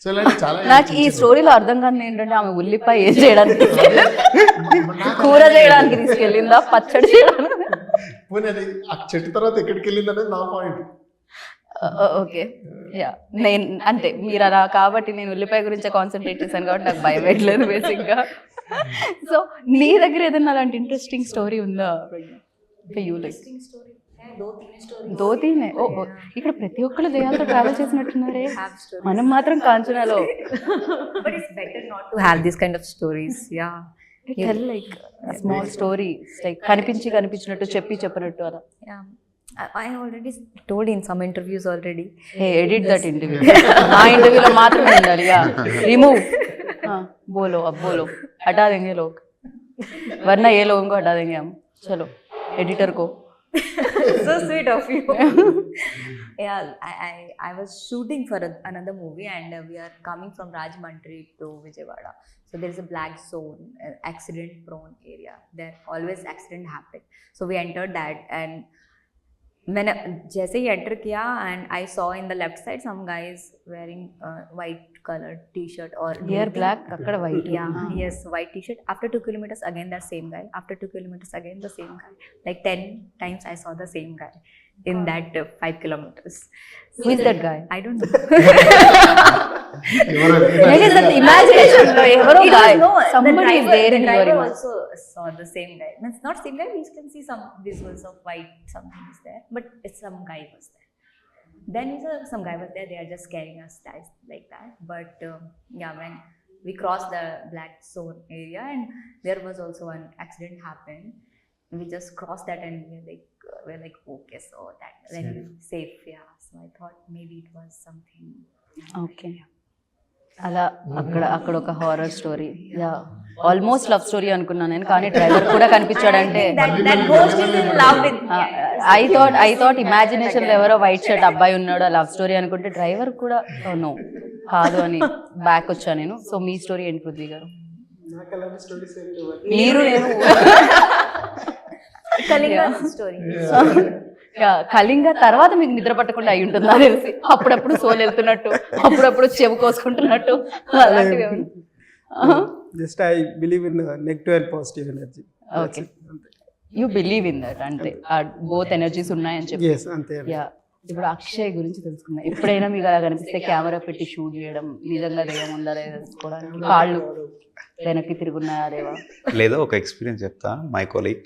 సో ఇలాంటి చాలా నాకు ఈ స్టోరీలో అర్థం కాదు ఏంటంటే, ఆమె ఉల్లిపాయ ఏం చేయడానికి, కూర చేయడానికి తీసుకెళ్ళిందా, పచ్చడి చేయడానికి? పోనీ అది ఆ చెట్టు తర్వాత ఎక్కడికి వెళ్ళింది అనేది నా పాయింట్. ఓకే, యా, నేను అంటే మీరు అలా కాబట్టి నేను ఉల్లిపాయ గురించి కాన్సన్ట్రేట్ చేశాను కాబట్టి నాకు భయం పెట్టలేదు బేసిక్గా. సో నీ దగ్గర ఏదైనా అలాంటి ఇంట్రెస్టింగ్ స్టోరీ ఉందా? యూ లైక్ దోతీనే. ఓ ఇక్కడ ప్రతి ఒక్కళ్ళు దెయ్యాలతో ట్రావెల్ చేసినట్టున్నారే, మనం మాత్రం కాంచనాలో. But it's better not to have this kind of stories. Yeah. Tell like small story, like కనిపించినట్టు చెప్పినట్టు అలా. Yeah. I already told in some interviews already. Hey, edit that interview. ఆ ఇంటర్వ్యూలో మాత్రమే ఉండాలి. Yeah, remove. बोलो, अब बोलो, हटा देंगे लोग, वरना ये लोगों को हटा देंगे हम. चलो एडिटर को. So sweet of you. Yeah, I was shooting for another movie, and we are coming from Rajahmundry to Vijayawada. So there is a black zone, accident prone area. There always accident happen. So we entered that, and मैंने जैसे ही एंटर किया, and I saw in the left side some guys wearing white colored t-shirt or Here black, akkada white. Yeah, yes, white t-shirt. After 2 kilometers again the same guy. After 2 kilometers again the same guy. Like 10 times I saw the same guy in that 5 kilometers. Who is that guy? I don't know. That is the imagination. Evaro guy. No, Somebody is there in the your driver image. also saw the same guy. It's not same guy. We can see some visuals of white something is there, but it's some guy was there. Then some guy was there. They are just carrying us like that. But yeah, when we crossed the black zone area, and there was also an accident happened. We just crossed that, and we're like okay, so that then safe. Yeah. So I thought maybe it was something. Okay, అలా అక్కడ ఒక horror story. Yeah, almost love story అనుకున్నాను నేను, కానీ డ్రైవర్ కూడా కనిపించాడంటే that ghost is in love with I thought imagination లో ఎవరో వైట్ షర్ట్ అబ్బాయి ఉన్నాడు లవ్ స్టోరీ అనుకుంటే డ్రైవర్ కూడా నో కాదు అని బ్యాక్ వచ్చాను నేను. సో మీ స్టోరీ ఏంటి పృథ్వీ గారు? నాకు అలాంటి స్టోరీస్ ఏం లేవు. మీరు నేను Kalinga story. కళింగ తర్వాత మీకు నిద్ర పట్టకుండా అయి ఉంటుంది నాకు తెలిసి. అప్పుడప్పుడు సోల్ వెళ్తున్నట్టు, అప్పుడప్పుడు చెవు కోసుకుంటున్నట్టు అలాంటివి ఏమన్నా? Just I believe in negative and positive energy. Okay, you believe in that, అంటే బోత్ ఎనర్జీస్ ఉన్నాయని చెప్పి. ఎస్ అంతే. యా, ఇప్పుడు అక్షయ్ గురించి తెలుసుకుందాం. ఎప్పుడైనా మీకు అలా కనిపిస్తే కెమెరా పెట్టి షూట్ చేయడం, నిజంగా దెయ్యం ఉందా లేదా తెలుసుకోవడానికి, కాళ్ళు వెనక్కి తిరుగున్నాయా లేవా? లేదా ఒక ఎక్స్పీరియన్స్ చెప్తా. My colleague,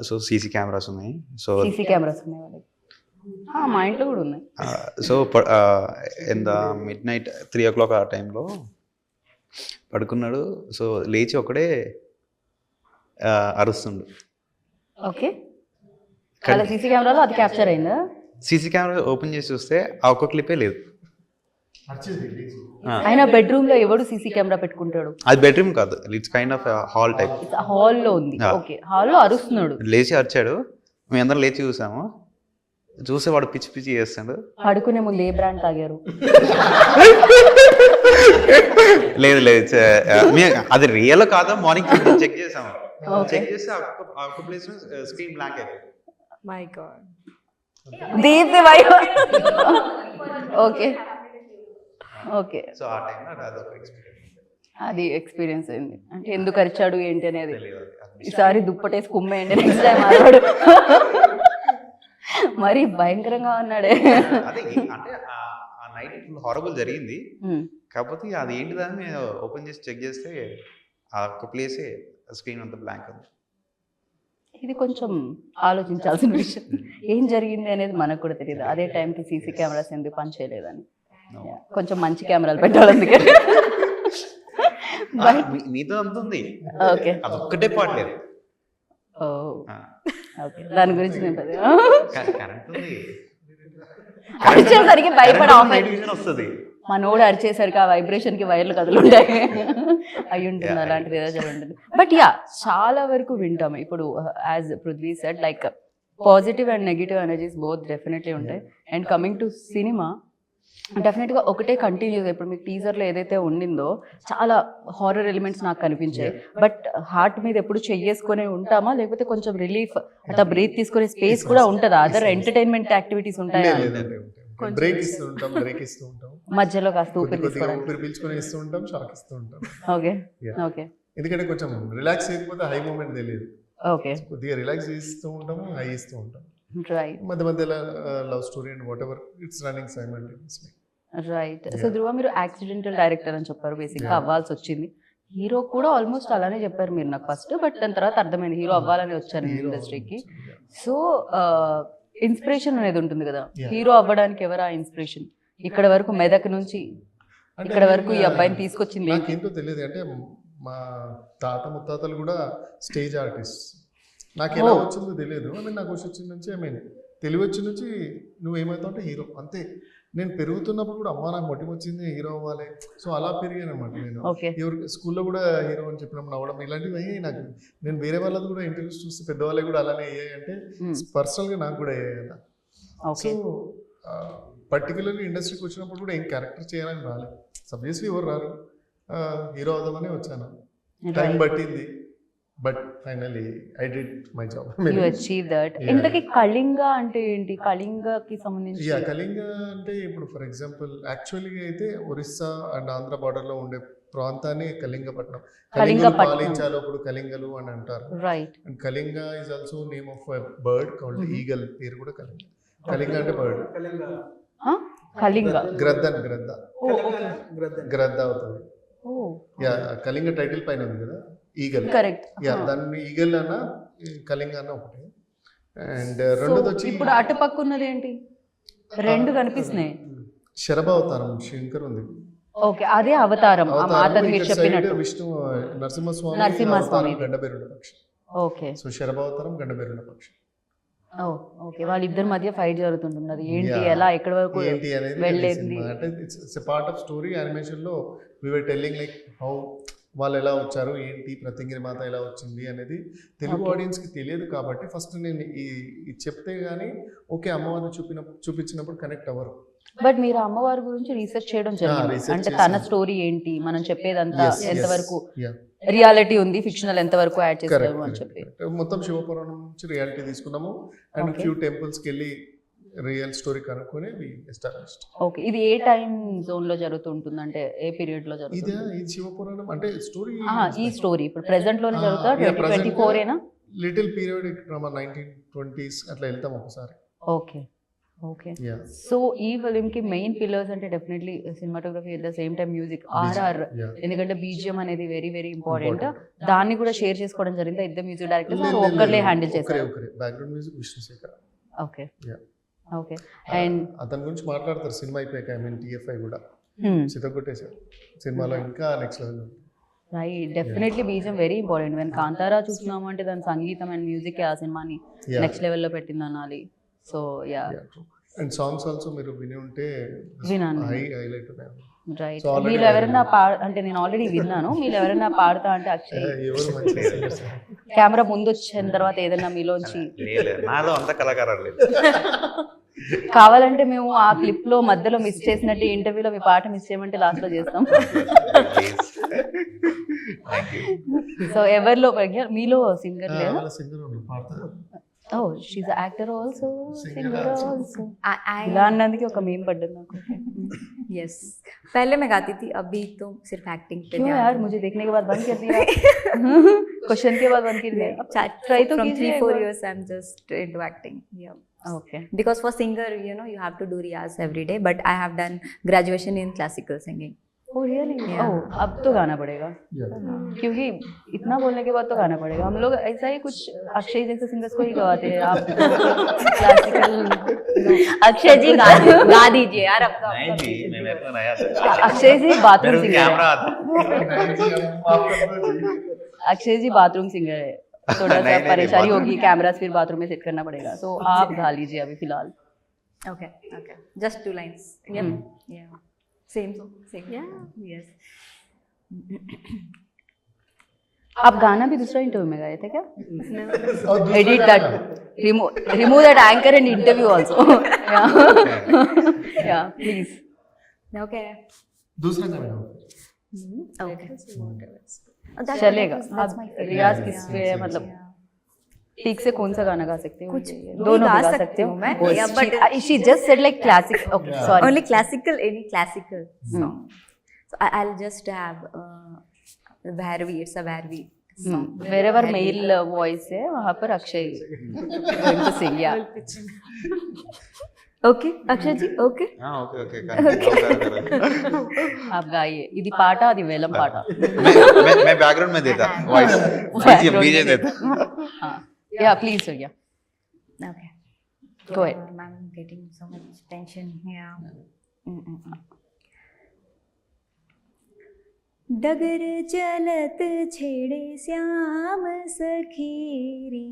so CC cameras ఉన్నాయి. సో సీసీ కెమెరాస్ ఉన్నాయి వాళ్ళకి. మా ఇంట్లో కూడా ఉన్నాయి. So in the mid night 3 o'clock ఆ టైంలో పడుకున్నాడు. సో లేచి ఒకడే అరుస్తుండు. ఓకే, అలా సీసీ కెమెరాలో అది క్యాప్చర్ అయిందా? సీసీ కెమెరా ఓపెన్ చేసి చూస్తే ఆ ఒక్క క్లిప్పే లేదు. ఆయన బెడ్రూమ్ లో ఎవడు సీసీ కెమెరా పెట్టుకుంటాడు? అది బెడ్రూమ్ కాదు, it's kind of hall type. హాల్లో ఉంది. ఓకే, హాల్లో అరుస్తున్నాడు. లేచి అరిచాడు, మేము అందరం లేచి చూసాము. చూసే వాడు పిచ్చి పిచ్చి చేస్తాడు. పడుకునే ముందు ఏ బ్రాండ్ తాగారు? లేదు లేదు, అది రియల్ కాదా మార్నింగ్ చెక్ చేసాము. చెక్ చేస్తే ఆ ఒక్క ప్లేస్ స్క్రీన్ బ్లాంక్ అయిపోయింది. My God. Okay okay, so ఆ టైంలో అదొక ఎక్స్పీరియన్స్. అది ఎక్స్పీరియన్స్ అయింది. అంటే ఎందుకు అరిచాడు ఏంటి అనేది. ఈసారి దుప్పటేసి కుమ్మేయండి నెక్స్ట్ టైం ఆడాడు. మరి భయంకరంగా ఉన్నాడే. అదే అంటే ఆ నైట్ హారబుల్ జరిగింది. కాకపోతే అది ఏంటిదని మేము ఓపెన్ చేసి చెక్ చేస్తే ఆ ఒక్క ప్లేసే స్క్రీన్ అంతా బ్లాంక్ ఉంది. ఇది కొంచెం ఆలోచించాల్సిన విషయం. ఏం జరిగింది అనేది మనకు కూడా తెలియదు. అదే టైంకి సీసీ కెమెరాస్ ఎందుకు పని చేయలేదని. కొంచెం మంచి కెమెరాలు పెట్టాలి అందుకే. మీతో అంత ఉంది. ఓకే, అదొక్కటే పాడలేదు. ఓకే, దాని గురించి నేను కరెంట్ ఉంది, అరిచేసరికి భయపడి ఆఫ్ వస్తుంది. మనోడు అరిచేసరికి ఆ వైబ్రేషన్ కి వైర్లు కదులుంటాయి. అయి ఉంటుంది, అలాంటిది ఏదో చెప్పి ఉంటుంది. బట్ యా, చాలా వరకు వింటాము. ఇప్పుడు as Prithvi said, like positive and negative energies both definitely ఉంటాయి. అండ్ కమింగ్ టు సినిమా, డెఫినెట్గా ఒకటే కంటిన్యూస్. ఇప్పుడు మీకు టీజర్లో ఏదైతే ఉండిందో చాలా హారర్ ఎలిమెంట్స్ నాకు కనిపించాయి. బట్ హార్ట్ మీద ఎప్పుడు చెయ్యేసుకొని ఉంటామా, లేకపోతే కొంచెం రిలీఫ్ అట్లా బ్రీత్ తీసుకునే స్పేస్ కూడా ఉంటుందా? అదర్ ఎంటర్టైన్మెంట్ యాక్టివిటీస్ ఉంటాయా? బ్రేక్ ఇస్తూ ఉంటాం, బ్రేక్ ఇస్తూ ఉంటాం, మధ్యలో కాస్త ఊపిరి కొద్దిగా తీసుకోవడానికి. ఊపిరి పీల్చుకొని ఇస్తూ ఉంటాం, షాక్ ఇస్తూ ఉంటాం. Okay Yeah. ఓకే ఎందుకంటే కొంచెం రిలాక్స్ అయిపోతే హై మూమెంట్ తెలియదు. ఓకే, కొద్దిగా రిలాక్స్ ఇస్తూ ఉంటాము, హై ఇస్తూ ఉంటాం. రైట్ మధ్య మధ్యలో love story and whatever it's running simultaneously. Right. So Dhruva, మీరు యాక్సిడెంటల్ డైరెక్టర్ అని చెప్పారు, బేసిక్గా అవ్వాల్సి వచ్చింది. హీరో కూడా ఆల్మోస్ట్ అలానే చెప్పారు మీరు నాకు ఫస్ట్, బట్ దాని తర్వాత అర్థమైంది హీరో అవ్వాలని వచ్చాను ఇండస్ట్రీకి. సో ఇన్స్పిరేషన్ అనేది ఉంటుంది కదా, హీరో అవ్వడానికి ఎవరు ఆ ఇన్స్పిరేషన్? ఇక్కడ వరకు మెదక్ నుంచి ఇక్కడ వరకు ఈ అబ్బాయిని తీసుకొచ్చింది ఏంటి? నాకేంటో తెలియదు. అంటే మా తాత ముత్తాతలు కూడా స్టేజ్ ఆర్టిస్ట్. నాకు ఎలా వచ్చిందో తెలియదు. నాకు వచ్చిన నుంచి తెలివి వచ్చిన నుంచి నువ్వు ఏమవుతావు అంటే హీరో అంతే. నేను పెరుగుతున్నప్పుడు కూడా అమ్మ నాకు మొట్టి వచ్చింది హీరో అవ్వాలి, సో అలా పెరిగాను అనమాట. నేను ఎవరు స్కూల్లో కూడా హీరో అని చెప్పినప్పుడు నవ్వడం ఇలాంటివి అయ్యాయి నాకు. నేను వేరే వాళ్ళది కూడా ఇంటర్వ్యూస్ చూస్తే పెద్దవాళ్ళకి కూడా అలానే అయ్యాయి. అంటే పర్సనల్గా నాకు కూడా అయ్యాయి కదా. సో పర్టికులర్గా ఇండస్ట్రీకి వచ్చినప్పుడు కూడా ఏం క్యారెక్టర్ చేయాలని రాలేదు. సబ్జెక్ట్స్లీ ఎవరు రారు, హీరో అవుదామని వచ్చాను. టైం పట్టింది, but finally I did my job. You achieve that. ఇంతకీ కళింగ అంటే ఏంటి? కళింగకి సంబంధించి కళింగ అంటే ఇప్పుడు ఫర్ ఎగ్జాంపుల్ యాక్చువల్గా అయితే ఒరిస్సా అండ్ ఆంధ్ర బార్డర్లో ఉండే ప్రాంతాన్ని కళింగపట్నం, కళింగలు పాలించాలో ఇప్పుడు కళింగలు అని అంటారు. Right. And Kalinga is also name of bird called eagle. పేరు కూడా కళింగ. కళింగ అంటే బర్డ్. కళింగ గ్రద్ద గ్రద్ద అవుతుంది. యా, కళింగ టైటిల్ పైన ఉంది కదా ఈగల్. కరెక్ట్. యా, దాన్ని ఈగల్ అన్న కళింగ అన్న ఒకటి. అండ్ రెండోది వచ్చి ఇప్పుడు అటుపక్క ఉన్నది ఏంటి? రెండు కనిపిస్తున్నాయి. శరభ అవతారం శంకర్ ఉంది. ఓకే, అదే అవతారం ఆ మాతని మీరు చెప్పినట్టు. విష్ణు నరసింహస్వామి గండబెరుడ పక్షి. ఓకే, సో శరభ అవతారం గండబెరుడ పక్షి. ఓకే, వాళ్ళిద్దరి మధ్య ఫైట్ జరుగుతుంటుంది. అది ఏంటి, ఎలా, ఎక్కడి వరకు ఏంటి అనేది వెళ్ళేది? అంటే it's part of story. Animation లో వి వర్ టెల్లింగ్ లైక్ హౌ వాళ్ళు ఎలా వచ్చారు ఏంటి, ప్రతింగిరి మాత ఎలా వచ్చింది అనేది తెలుగు ఆడియన్స్కి తెలియదు కాబట్టి ఫస్ట్ నేను ఈ చెప్తే గానీ ఓకే అమ్మవారిని చూపించినప్పుడు కనెక్ట్ అవ్వరు. బట్ మీరు అమ్మవారి గురించి రీసెర్చ్ చేయడం జరిగింది, research అంటే తన చేశాను. స్టోరీ ఏంటి, మనం చెప్పేదంతా Yes, yes. ఎంతవరకు Yeah. రియాలిటీ ఉంది, ఫిక్షనల్ ఎంతవరకు యాడ్ చేస్తారు Correct, అని correct, చెప్పి. correct. మొత్తం శివపురాణం నుంచి రియాలిటీ తీసుకున్నాము అండ్ Okay. ఫ్యూ టెంపుల్స్కి వెళ్ళి రియల్ స్టోరీ కనుక్కొని ఎస్టాబ్లిష్డ్. ఓకే, ఇది ఏ టైం జోన్ లో జరుగుతుంటుంది, అంటే ఏ పీరియడ్ లో ఇదే జరుగుతుంది? ఈ శివపురాణం అంటే స్టోరీ ఈ స్టోరీ ఇప్పుడు ప్రెసెంట్ లోనే జరుగుతా, 2024 ఏనా? లిటిల్ పీరియడ్ 1920s అట్లా వెళ్తాం ఒకసారి. Okay okay. Yeah. సో ఈ ఫిలిం కి మెయిన్ పిల్లర్స్ అంటే definitely cinematography at the same time music, RR, Yeah. ఎందుకంటే బీజిఎం అనేది వెరీ వెరీ ఇంపార్టెంట్. దాన్ని కూడా షేర్ చేసుకోవడం జరిగింది ఇద్దరు మ్యూజిక్ డైరెక్టర్స్, లేదు, ఒక్కర్లే లేదు, హ్యాండిల్ ఒకరే చేశారు. ఒకరే background music Vishnu Shekhar. Okay Yeah. Okay. And అతని గురించి మాట్లాడతారు సినిమా అయిపోయాక. ఐ మీన్ TFI కూడా చితగొట్టేశారు సినిమాలో, ఇంకా next level. Right, definitely BGM very important. When Kantara చూస్తున్నాము అంటే దాని సంగీతం అండ్ మ్యూజిక్ ఆ సినిమాని Yeah. నెక్స్ట్ లెవెల్లో పెట్టింది అనాలి. So yeah, and songs also మీరు విని ఉంటే విన్నాను. హైలైట్ ఉన్నాయి. రైట్. So already మీరు ఎవరైనా అంటే నేను ఆల్రెడీ విన్నాను, మీరు ఎవరైనా పాడతా అంటే అక్షయ్ ఎవరు మంచి singers? కెమెరా ముందు వచ్చిన తర్వాత ఏదైనా మీలోంచి లేదు నాలో అంత కళాకారాలు లేదు. కావాలంటే మేము ఆ క్లిప్ లో మధ్యలో మిస్ చేసినట్టు ఇంటర్వ్యూలో మీ పాట మిస్ చేయమంటే లాస్ట్ లో చేస్తాం. సో ఎవరిలో మీలో సింగర్ లేదా? వాళ్ళ singer ఉన్నారు, పాడతారు. Oh she actor also, singer also. I ఇలా అన్నందుకు ఒక మీమ్ పడ్డది నాకు. yes, पहले मैं गाती थी, अभी तो सिर्फ एक्टिंग पे क्यों ध्यान यार, दूँ। मुझे देखने के बाद बंद कर दिया, क्वेश्चन के बाद बंद कर दिया. Try तो from कीजिए 3-4 एक बार. years I'm just into acting. Yeah. Okay. Because for singer, you know, you have to do riyaz every day, but I have done graduation in classical singing. Oh really? Yeah. Oh, अब तो गाना पड़ेगा, Yeah. क्योंकि इतना बोलने के बाद तो गाना पड़ेगा. हम लोग ऐसा ही कुछ अक्षय जैसे सिंगर्स को ही गवाते हैं. आप क्लासिकल अक्षय जी गा दीजिए यार अब तो नहीं जी, मैं मेरे को नया अक्षय जी बाथरूम मेरे को सिंगर कैमरा है. आता अक्षय जी बाथरूम सिंगर है, थोड़ा सा नहीं, परेशानी bathroom- होगी, कैमरास फिर बाथरूम में सेट करना पड़ेगा. तो आप गा लीजिए अभी फिलहाल. okay, just 2 lines. Yeah. Yeah. Same song, same. Yeah. Yes. आप गाना भी दूसरा इंटरव्यू में गाए थे क्या? Edit that, remove that anchor and interview also. Yeah, please. Okay. दूसरा गाना Okay. चलेगा. That's आप my favorite. रियाज किस पे है, Yeah. मतलब ठीक से कौन सा गाना गा सकते हो? कुछ दोनों गा भी गा सकती सकते हूँ मैं. हो. Yeah, but she just said like classic. Okay, sorry. only classical, any classical song. So I'll just have Bhairavi. It's a Bhairavi song. Wherever male voice है वहाँ पर Akshay going to sing. Yeah. Okay, Akshay ji. Okay. Okay okay आप गाइए. ఇది పాట, అది వేలం పాట. मैं बैकग्राउंड में देता वॉइस, बीजे देता. हाँ. Yeah, please sir. Yeah. Okay. Go ahead. I'm getting so much tension. Yeah. डगर चलत छेड़े श्याम सखीरी,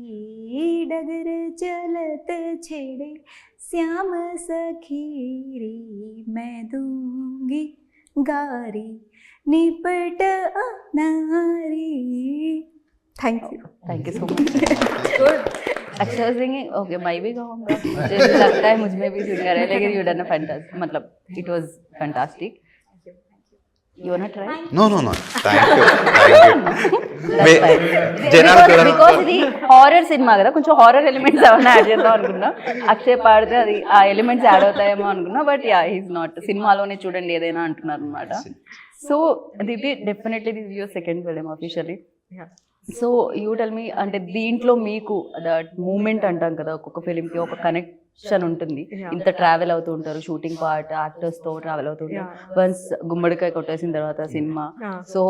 डगर चलत छेड़े श्याम सखीरी, मैं दूंगी गारी निपट नारी. Thank you. Thank you so much. Good. अच्छा सिंगिंग. Okay, मैं भी गाऊंगा. मुझे लगता है मुझ में भी सिंगर है, लेकिन you done a fantastic. मतलब it was fantastic. You wanna try? No, thank you. జనాలు కూడా బికాస్ ఇది హారర్ సినిమా కదా, కొంచెం హారర్ ఎలిమెంట్స్ ఏమైనా యాడ్ చేద్దాం అనుకున్నా. అక్షయ్ పాడితే అది ఆ ఎలిమెంట్స్ యాడ్ అవుతాయేమో అనుకున్నా, బట్ యా హీస్ నాట్. సినిమాలోనే చూడండి ఏదైనా అంటున్నారు అనమాట. సో ఇది definitely this your second film officially. So you tell మీ, అంటే దీంట్లో మీకు దట్ మూమెంట్ అంటాం కదా, ఒక్కొక్క ఫిలింకి ఒక కనెక్షన్ ఉంటుంది. ఇంత ట్రావెల్ అవుతూ ఉంటారు, షూటింగ్ పార్ట్, యాక్టర్స్ తో ట్రావెల్ అవుతూ ఉంటారు. వన్స్ గుమ్మడికాయ కొట్టేసిన తర్వాత సినిమా, సో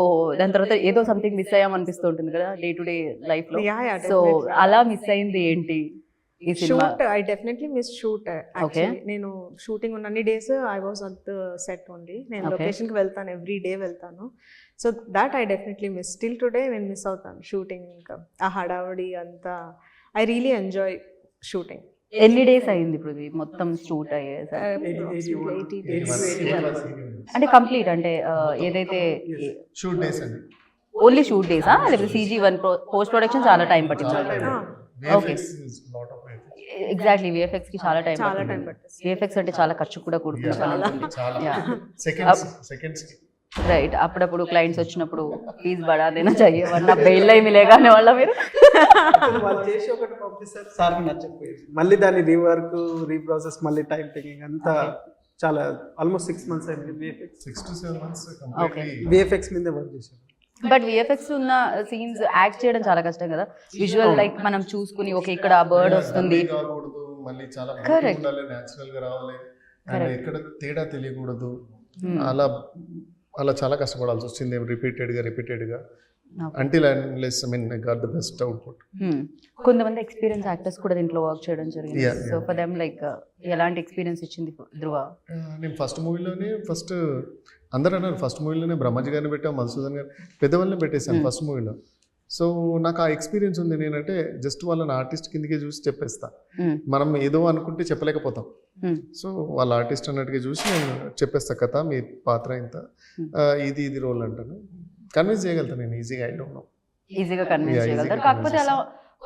దాని తర్వాత ఏదో సంథింగ్ మిస్ అయ్యామనిపిస్తూ ఉంటుంది కదా డే టు డే లైఫ్ లో. సో అలా మిస్ అయింది ఏంటి ఈ cinema? Shoot, I definitely missed shoot. Okay. Actually, నేను షూటింగ్ ఉన్న అన్ని days I was at the set only. నేను Okay. లొకేషన్కి వెళ్తాను, ఎవ్రీ డే వెళ్తాను. So that I definitely miss. Still today నేను మిస్ అవుతాను షూటింగ్. ఇంకా ఆ హడావుడి అంతా ఐ రియలీ ఎంజాయ్ షూటింగ్. ఎన్ని డేస్ అయింది ఇప్పుడు ఇది మొత్తం షూట్ అయ్యేసరికి? 80 days. అంటే కంప్లీట్, అంటే ఏదైతే షూట్ డేస్ అండి. ఓన్లీ షూట్ డేసా లేకపోతే CG1 పోస్ట్ ప్రొడక్షన్ చాలా టైం పట్టింది? Okay. VFX is lot of it. Exactly VFX కి చాలా టైం చాలా టైం పడుతుంది. VFX అంటే చాలా ఖర్చు కూడా కూడుకున్న పని ఉంటుంది. చాలా Yeah. సెకండ్స్ రైట్, అప్పుడప్పుడు క్లయింట్స్ వచ్చినప్పుడు ప్లీజ్ బడా దేనా చాహియే వరనా బెయిల్ అయి మిలేగా అనే వాళ్ళ మీరు. వాళ్ళు చేసి ఒకటి పంపిస్తారు, సార్కి నచ్చకపోయేది మళ్ళీ దాన్ని రీవర్క్ రీప్రాసెస్ మళ్ళీ టైం టేకింగ్ అంతా చాలా ఆల్మోస్ట్ 6 months అయింది VFX 6 to 7 months Okay. completely. VFX మీదే వర్క్ చేశాను. బట్ VFX ఉన్న సీన్స్ యాక్ట్ చేయడం చాలా కష్టం కదా. విజువల్ లైక్ మనం చూసుకుని ఓకే ఇక్కడ బర్డ్ వస్తుంది, Hurry కాకూడదు, మళ్ళీ చాలా Correct. ఉండాలి, న్యాచురల్ గా రావాలి, అండ్ Correct. ఎక్కడ తేడా తెలియకూడదు. అలా చాలా కష్టపడాల్సి వచ్చింది రిపీటెడ్ గా until unless I mean I got the best output. కొంతమంది ఎక్స్పీరియన్స్ యాక్టర్స్ కూడా దీంట్లో వర్క్ చేయడం జరిగింది. Yeah, so yeah. For them like ఎలాంటి ఎక్స్పీరియన్స్ ఇచ్చింది ధ్రువ? నేను ఫస్ట్ మూవీలోనే అందరూ అన్నారు ఫస్ట్ మూవీలోనే బ్రహ్మజీ గారిని పెట్టాం, మధుసూదన్ గారు పెద్దవాళ్ళని పెట్టేశాను ఫస్ట్ మూవీలో. సో నాకు ఆ ఎక్స్పీరియన్స్ ఉంది. నేనంటే జస్ట్ వాళ్ళని ఆర్టిస్ట్ కిందకే చూసి చెప్పేస్తా. మనం ఏదో అనుకుంటే చెప్పలేకపోతాం. సో వాళ్ళ ఆర్టిస్ట్ అన్నట్టుగా చూసి నేను చెప్పేస్తా కథ, మీ పాత్ర ఇంత, ఇది రోల్ అంటాను. కన్విన్స్ చేయగలుగుతాను నేను ఈజీగా. ఐ డోంట్ నో, ఈజీగా కన్విన్స్ Yeah, చేయగలుగుతారు. easy కాకపోతే convince అలా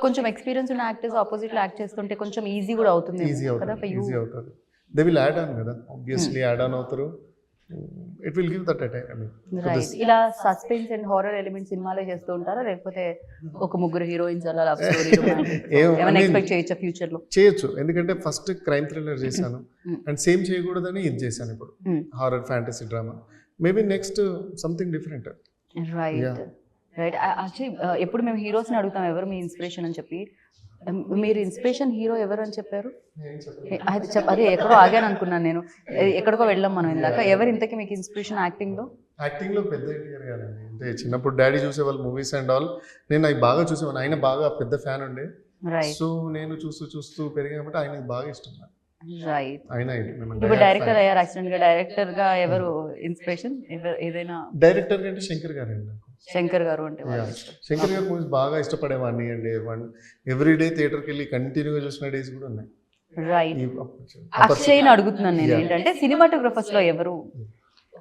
కొంచెం ఎక్స్పీరియన్స్ ఉన్న యాక్టర్స్ ఆపోజిట్ లో యాక్ట్ చేస్తుంటే కొంచెం ఈజీ కూడా అవుతుంది ఈజీ కదా అవుతుంది, for you. ఈజీ అవుతుంది. దే విల్ యాడ్ ఆన్ కదా, ఆబ్వియస్లీ యాడ్ ఆన్ అవుతారు. It will give that I mean right. ఇలా సస్పెన్స్ అండ్ హారర్ ఎలిమెంట్ సినిమాలే చేస్తూ ఉంటారా లేకపోతే ఒక ముగ్గురు హీరోయిన్స్ అలా లవ్ స్టోరీ ఏమైనా ఎక్స్పెక్ట్ చేయొచ్చా ఫ్యూచర్ లో? చేయొచ్చు, ఎందుకంటే ఫస్ట్ క్రైమ్ థ్రిల్లర్ చేశాను అండ్ సేమ్ చేయకూడదని ఇది చేశాను ఇప్పుడు, horror fantasy drama. Maybe next something different. Right Yeah. Right. Actually ఎప్పుడు మేము హీరోస్ని అడుగుతాం ఎవరు మీ ఇన్స్పిరేషన్ అని చెప్పి. మీరు ఇన్స్పిరేషన్ హీరో ఎవరు అని చెప్పారు? అదే ఎక్కడో ఆగాను అనుకున్నాను నేను, ఎక్కడికో వెళ్ళాం మనం ఇందాక. ఎవరు ఇంతకీ మీకు ఇన్స్పిరేషన్ యాక్టింగ్ లో? యాక్టింగ్ లో పెద్ద ఎన్టీఆర్ గారండి. అంటే చిన్నప్పుడు డాడీ చూసేవాళ్ళు మూవీస్ అండ్ ఆల్, నేను అవి బాగా చూసేవాను. ఆయన బాగా పెద్ద ఫ్యాన్ ఉండే, రైట్ సో నేను చూస్తూ పెరిగాను కాబట్టి ఆయనకి బాగా ఇష్టం. రైట్. ఆయన ఇప్పుడు డైరెక్టర్ అయ్యారు యాక్సిడెంట్ గా. డైరెక్టర్ గా ఎవరు ఇన్స్పిరేషన్? ఏదైనా డైరెక్టర్ కంటే శంకర్ గారు అండి నాకు. శంకర్ గారు అంటే Yeah. శంకర్ గారు మూవీస్ బాగా ఇష్టపడేవాడిని అండి. ఎవ్రీడే థియేటర్కి వెళ్ళి కంటిన్యూగా చూసిన డేస్ కూడా ఉన్నాయి. రైట్. ఈ అక్షయ్ని అడుగుతున్నాను నేను. Yeah. ఏంటంటే సినిమాటోగ్రఫర్స్ లో ఎవరు?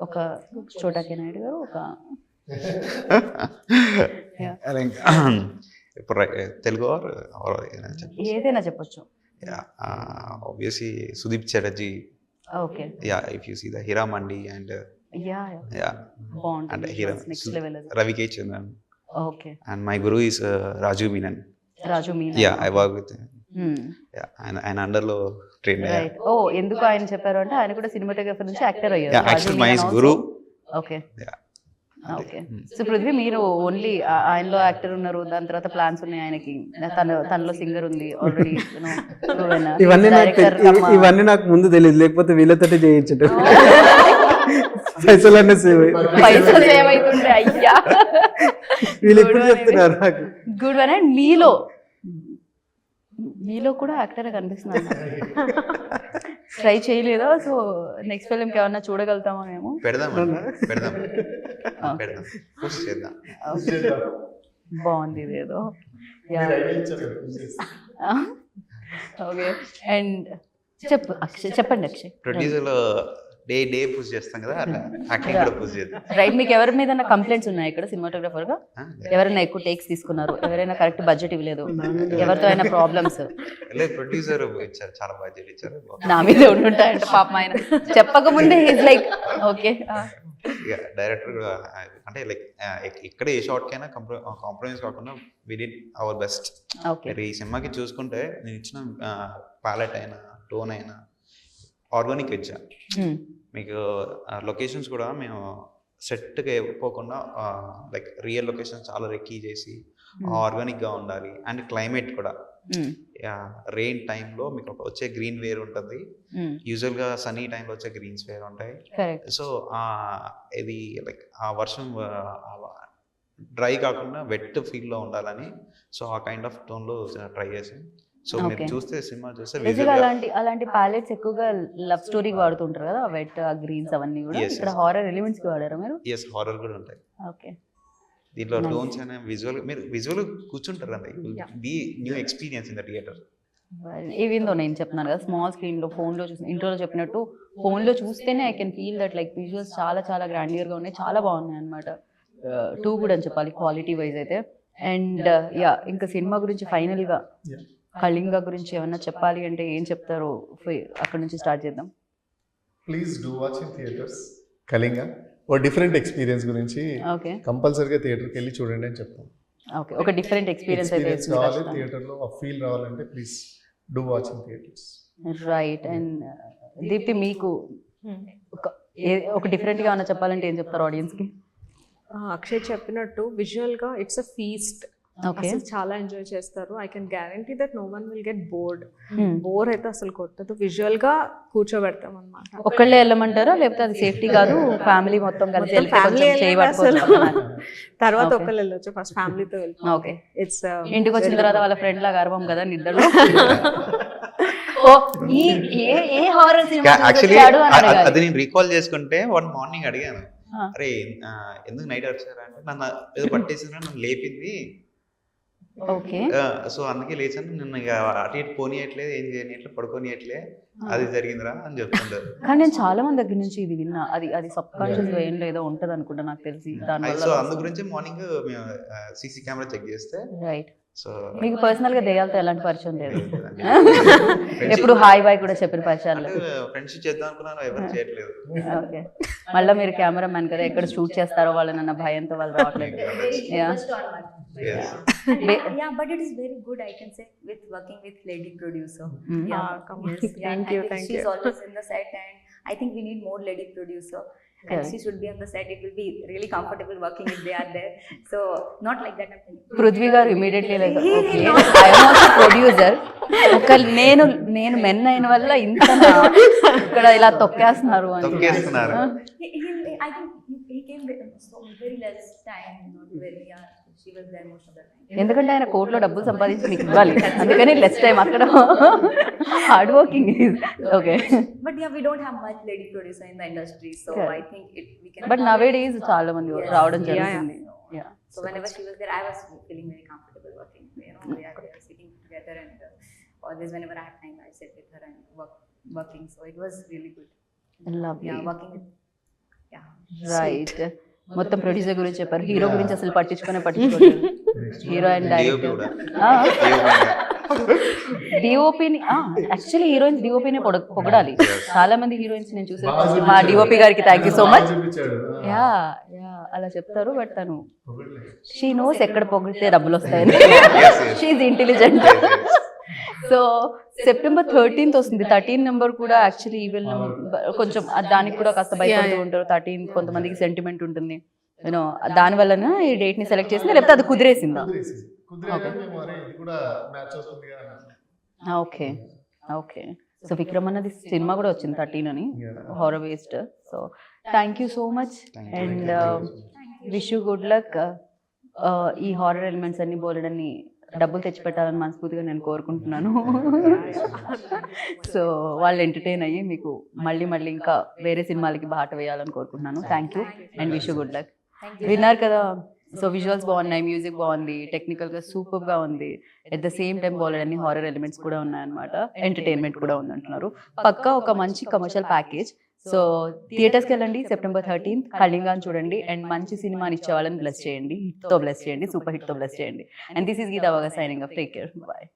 ఒక చోటాకి నాయుడు గారు, ఒక ఇప్పుడు తెలుగు ఏదైనా చెప్పొచ్చు. Obviously Sudeep Chatterjee. Okay. If you see the Heeramandi and బాగుంటుంది. హీరో నెక్స్ట్ లెవెల్ అది. Ravi K. Chandran. ఓకే. And my guru is Raju Menon. Raju Meena. I work with him. ఆయన అండర్లో ట్రైన్. రైట్. ఓ ఎందుకు ఆయన చెప్పారు అంటే ఆయన కూడా సినిమాటోగ్రఫర్ నుంచి యాక్టర్ అయ్యారు. Actual my Guru. Okay. Okay. So Prithvi మీరు ఓన్లీ ఆయనలో యాక్టర్ ఉన్నారు, దాని తర్వాత ప్లాన్స్ ఉన్నాయి ఆయనకి, తనలో సింగర్ ఉంది ఆల్రెడీ. ఇవన్నీ నాకు ముందు తెలియదు, లేకపోతే వీళ్ళతోటే చేయించట. పైసలన్నీ సేవ్ పైసలు ఏమైతుండే అయ్యా. వీళ్ళు ఎప్పుడు చెప్తున్నారు నాకు. Good one. అండ్ మీలో కూడా యాక్టర్ కనిపిస్తున్నాను. ట్రై చేయలేదా? సో నెక్స్ట్ ఫిల్మ్కి ఏమన్నా చూడగలుగుతామా మేము? పెడదాం పుష్ చేద్దాం. బాగుంది ఇదేదో. ఓకే. అండ్ చెప్పండి అక్షయ్. ప్రొడ్యూసర్ డే పుష్ చేస్తాం కదా, అట్లా యాక్టింగ్ కూడా పుష్ చేద్దాం. రైట్. మీకు ఎవరి మీద కంప్లైంట్స్ ఉన్నాయి ఇక్కడ సినిమాటోగ్రఫర్ గా? ఎవరైనా ఎక్కువ టేక్స్ తీసుకున్నారు, ఎవరైనా కరెక్ట్ బడ్జెట్ ఇవ్వలేదు, ఎవరితో అయినా ప్రాబ్లమ్స్? ప్రొడ్యూసర్ ఇచ్చారు, చాలా బడ్జెట్ ఇచ్చారు. నా మీద ఉండుంటాయంట పాపం. ఆయన చెప్పకముందే ఈజ్ లైక్ ఓకే. డైరెక్టర్ కూడా అంటే లైక్ ఇక్కడ ఏ షార్ట్ కైనా కాంప్రమైజ్ కాకుండా వి డిడ్ అవర్ బెస్ట్. ఈ సినిమాకి చూసుకుంటే నేను ఇచ్చిన ప్యాలెట్ అయినా టోన్ అయినా ఆర్గానిక్ ఇచ్చా. మీకు లొకేషన్స్ కూడా మేము సెట్గా పోకుండా లైక్ రియల్ లొకేషన్స్ చాలా రెక్కీ చేసి ఆర్గానిక్గా ఉండాలి. అండ్ క్లైమేట్ కూడా రెయిన్ టైంలో మీకు వచ్చే గ్రీన్ వేర్ ఉంటుంది, యూజువల్గా సన్నీ టైంలో వచ్చే గ్రీన్స్ వేర్ ఉంటాయి. సో ఇది లైక్ ఆ వర్షం డ్రై కాకుండా వెట్ ఫీల్లో ఉండాలని, సో ఆ కైండ్ ఆఫ్ టోన్లో ట్రై చేసి. సో మీరు చూస్తే సినిమా చూస్తే అలాంటి ప్యాలెట్స్ ఎక్కువగా లవ్ స్టోరీకి వాడుతుంటారు కదా, వెట్ గ్రీన్స్ అవన్నీ కూడా. ఇక్కడ హారర్ ఎలిమెంట్స్ కి వాడారా మీరు? yes హారర్ కూడా ఉంటాయి. ఓకే. దీంట్లో టోన్స్ అయినా విజువల్ కూర్చుంటారు అండి. Be new experience in the theatre. ఈవెందో నేను చెప్తున్నాను కదా, స్మాల్ స్క్రీన్ లో ఫోన్ లో చూసి, ఇంట్రోలో చెప్పినట్టు ఫోన్ లో చూస్తేనే I can feel that like visuals చాలా చాలా గ్రాండియర్ గా ఉన్నాయి, చాలా బాగున్నాయి అనమాట. టూ గుడ్ అని చెప్పాలి క్వాలిటీ వైజ్ అయితే. అండ్ యా ఇంకా సినిమా గురించి ఫైనల్గా Yeah. కళింగ గురించి ఏమన్నా చెప్పాలి అంటే ఏం చెప్తారో అక్కడ నుంచి స్టార్ట్ చేద్దాం. Please do watch in theatres Kalinga. ఓ డిఫరెంట్ ఎక్స్పీరియన్స్ గురించి ఓకే కంపల్సరీగా థియేటర్కి వెళ్ళి చూడండి అని చెప్తాం. ఓకే ఒక డిఫరెంట్ ఎక్స్పీరియన్స్ అయితే కావాలి థియేటర్లో ఆ ఫీల్ రావాలంటే please do watch in theatres. Right. And Deepthi మీకు ఒక డిఫరెంట్గా ఏమన్నా చెప్పాలంటే ఏం చెప్తారు ఆడియన్స్కి? అక్షయ్ చెప్పినట్టు విజువల్గా ఇట్స్ అ ఫీస్ట్. ఓకే అసలు చాలా ఎంజాయ్ చేస్తారు. I can guarantee that no one will get bored. Bore అయితే అసలు కొట్టదు. విజువల్ గా కూర్చోబెడతాం అనమాట. ఒక్కళ్ళే వెళ్ళమంటారా లేకపోతే అది సేఫ్టీ కాదు ఫ్యామిలీ మొత్తం కలిసి వెళ్తే ఫ్యామిలీ కొంచెం చేయబట్టుకోవచ్చు? తర్వాత Okay. ఒకళ్ళు వెళ్ళొచ్చు. ఫస్ట్ ఫ్యామిలీతో వెళ్తాం. ఓకే. ఇట్స్ ఇంటికి వచ్చిన తర్వాత వాళ్ళ ఫ్రెండ్ లాగా అరవం కదా నిద్రలో. ఓ ఈ ఏ హారర్ సినిమా యాక్చువల్లీ చూసాడు అని అడగాలి. అది నేను రీకాల్ చేసుకుంటే వన్ మార్నింగ్ అడిగాను, Ah. అరే ఎందుకు నైట్ వచ్చారా అంటే నన్ను ఏదో పట్టేసింది, నన్ను లేపింది, ఓకే సో అందుకే లేచాను, నిన్ను ఇక అటు ఇటు పోనీయట్లేదు, ఏం చేయనియట్లే, పడుకోనియట్లే, అది జరిగిందిరా అని చెప్తుంటారు. కానీ నేను చాలా మంది దగ్గర నుంచి ఇది విన్నా. అది సబ్ కాన్షియస్ ఏం లేదో ఉంటది అనుకుంటా నాకు తెలిసి సో దానివల్ల. అందు గురించి మార్నింగ్ మేము సీసీ కెమెరా చెక్ చేస్తే రైట్. సో మీకు పర్సనల్ గా దెయ్యాలతో ఎలాంటి పరిచయం లేదు? ఎప్పుడు హాయ్ బాయ్ కూడా చెప్పిన పరిచయాలు లేవు? ఫ్రెండ్షిప్ చేద్దాం అనుకున్నాను, ఎవరు చేయట్లేదు. ఓకే. మళ్ళీ మీరు కెమెరా మ్యాన్ కదా, ఎక్కడ షూట్ చేస్తారో వాళ్ళనన్న భయంతో వాళ్ళు రావట్లేదు. Yeah. Yes. Yeah, but it is very good, I can say, with working with lady producer. Mm. Yeah, come yes, on. yeah. Thank I you, think thank she's you. always in the set, and I think we need more lady producer. And Correct. she should be on the set. It will be really comfortable working if they are there. So not like that. I'm telling you. Prithvi గారు immediately like okay I'm also producer. ఒక నేను మెన్ అయిన వల్ల ఇంత ఇక్కడ ఇలా తొక్కేస్తున్నారు అని. తొక్కేస్తున్నారు. I think he came with so very less time, not very. Yeah, she was there most of the time. ఎందుకంటే ఆయన కోర్టులో డబ్బులు సంపాదించి మీకు ఇవ్వాలి, అందుకని లెస్ టైం అక్కడ hard working. Okay. But yeah, we don't have much lady producer in the industry, so Correct. I think we can. But nowadays చాలా మంది రావడం Yeah, జరుగుతుంది. Yeah. So whenever she was there, I was feeling very comfortable working. You know, we are sitting together, and always whenever I have time, I sit with her and working. So it was really good. Lovely. Yeah, working with. Yeah. Right. మొత్తం ప్రొడ్యూసర్ గురించి చెప్పారు, హీరో గురించి అసలు పట్టించుకోలేదు. హీరో అండ్ DOP డైరెక్టర్, కూడా. డిఓపిని యాక్చువల్లీ హీరోయిన్స్ డిఓపినే పొగడాలి. చాలా మంది హీరోయిన్స్ నేను చూసాను, మా డిఓపి గారికి thank you so much. Yeah yeah అలా చెప్తారు, బట్ తను షీ నోస్ ఎక్కడ పొగిడితే డబ్బులు వస్తాయని. She intelligent. So September 13th వస్తుంది. 13 నెంబర్ కూడా యాక్చువల్లీ ఈవెల్ కొంచెం దానికి కూడా కాస్త భయపడుతూ ఉంటారు. 13 కొంతమందికి సెంటిమెంట్ ఉంటుంది, యూనో దాని వలన ఈ డేట్ ని సెలెక్ట్ చేసింది, లేకపోతే అది కుదిరేసిందా? Okay okay. సో విక్రమ్ అన్నది సినిమా కూడా వచ్చింది 13 అని, horror based. So thank you so much and wish you good luck. ఈ హారర్ ఎలిమెంట్స్ అన్ని బోలెడన్ని డబ్బులు తెచ్చిపెట్టాలని మనస్ఫూర్తిగా నేను కోరుకుంటున్నాను. సో వాళ్ళు ఎంటర్టైన్ అయ్యి మీకు మళ్ళీ ఇంకా వేరే సినిమాలకి బాట వేయాలని కోరుకుంటున్నాను. Thank you and wish you good luck. విన్నారు కదా, సో విజువల్స్ బాగున్నాయి, మ్యూజిక్ బాగుంది, టెక్నికల్గా సూపర్గా ఉంది. ఎట్ ద సేమ్ టైం బోలెడన్ని హారర్ ఎలిమెంట్స్ కూడా ఉన్నాయన్నమాట, ఎంటర్టైన్మెంట్ కూడా ఉంది అంటున్నారు. పక్కా ఒక మంచి కమర్షియల్ ప్యాకేజ్. సో థియేటర్స్కి వెళ్ళండి, September 13th కళింగాన్ని చూడండి అండ్ మంచి సినిమాని ఇచ్చే వాళ్ళని బ్లెస్ చేయండి, హిట్తో బ్లెస్ చేయండి, సూపర్ హిట్తో బ్లెస్ చేయండి. And this is Geetha Vaga signing off. Take care, bye.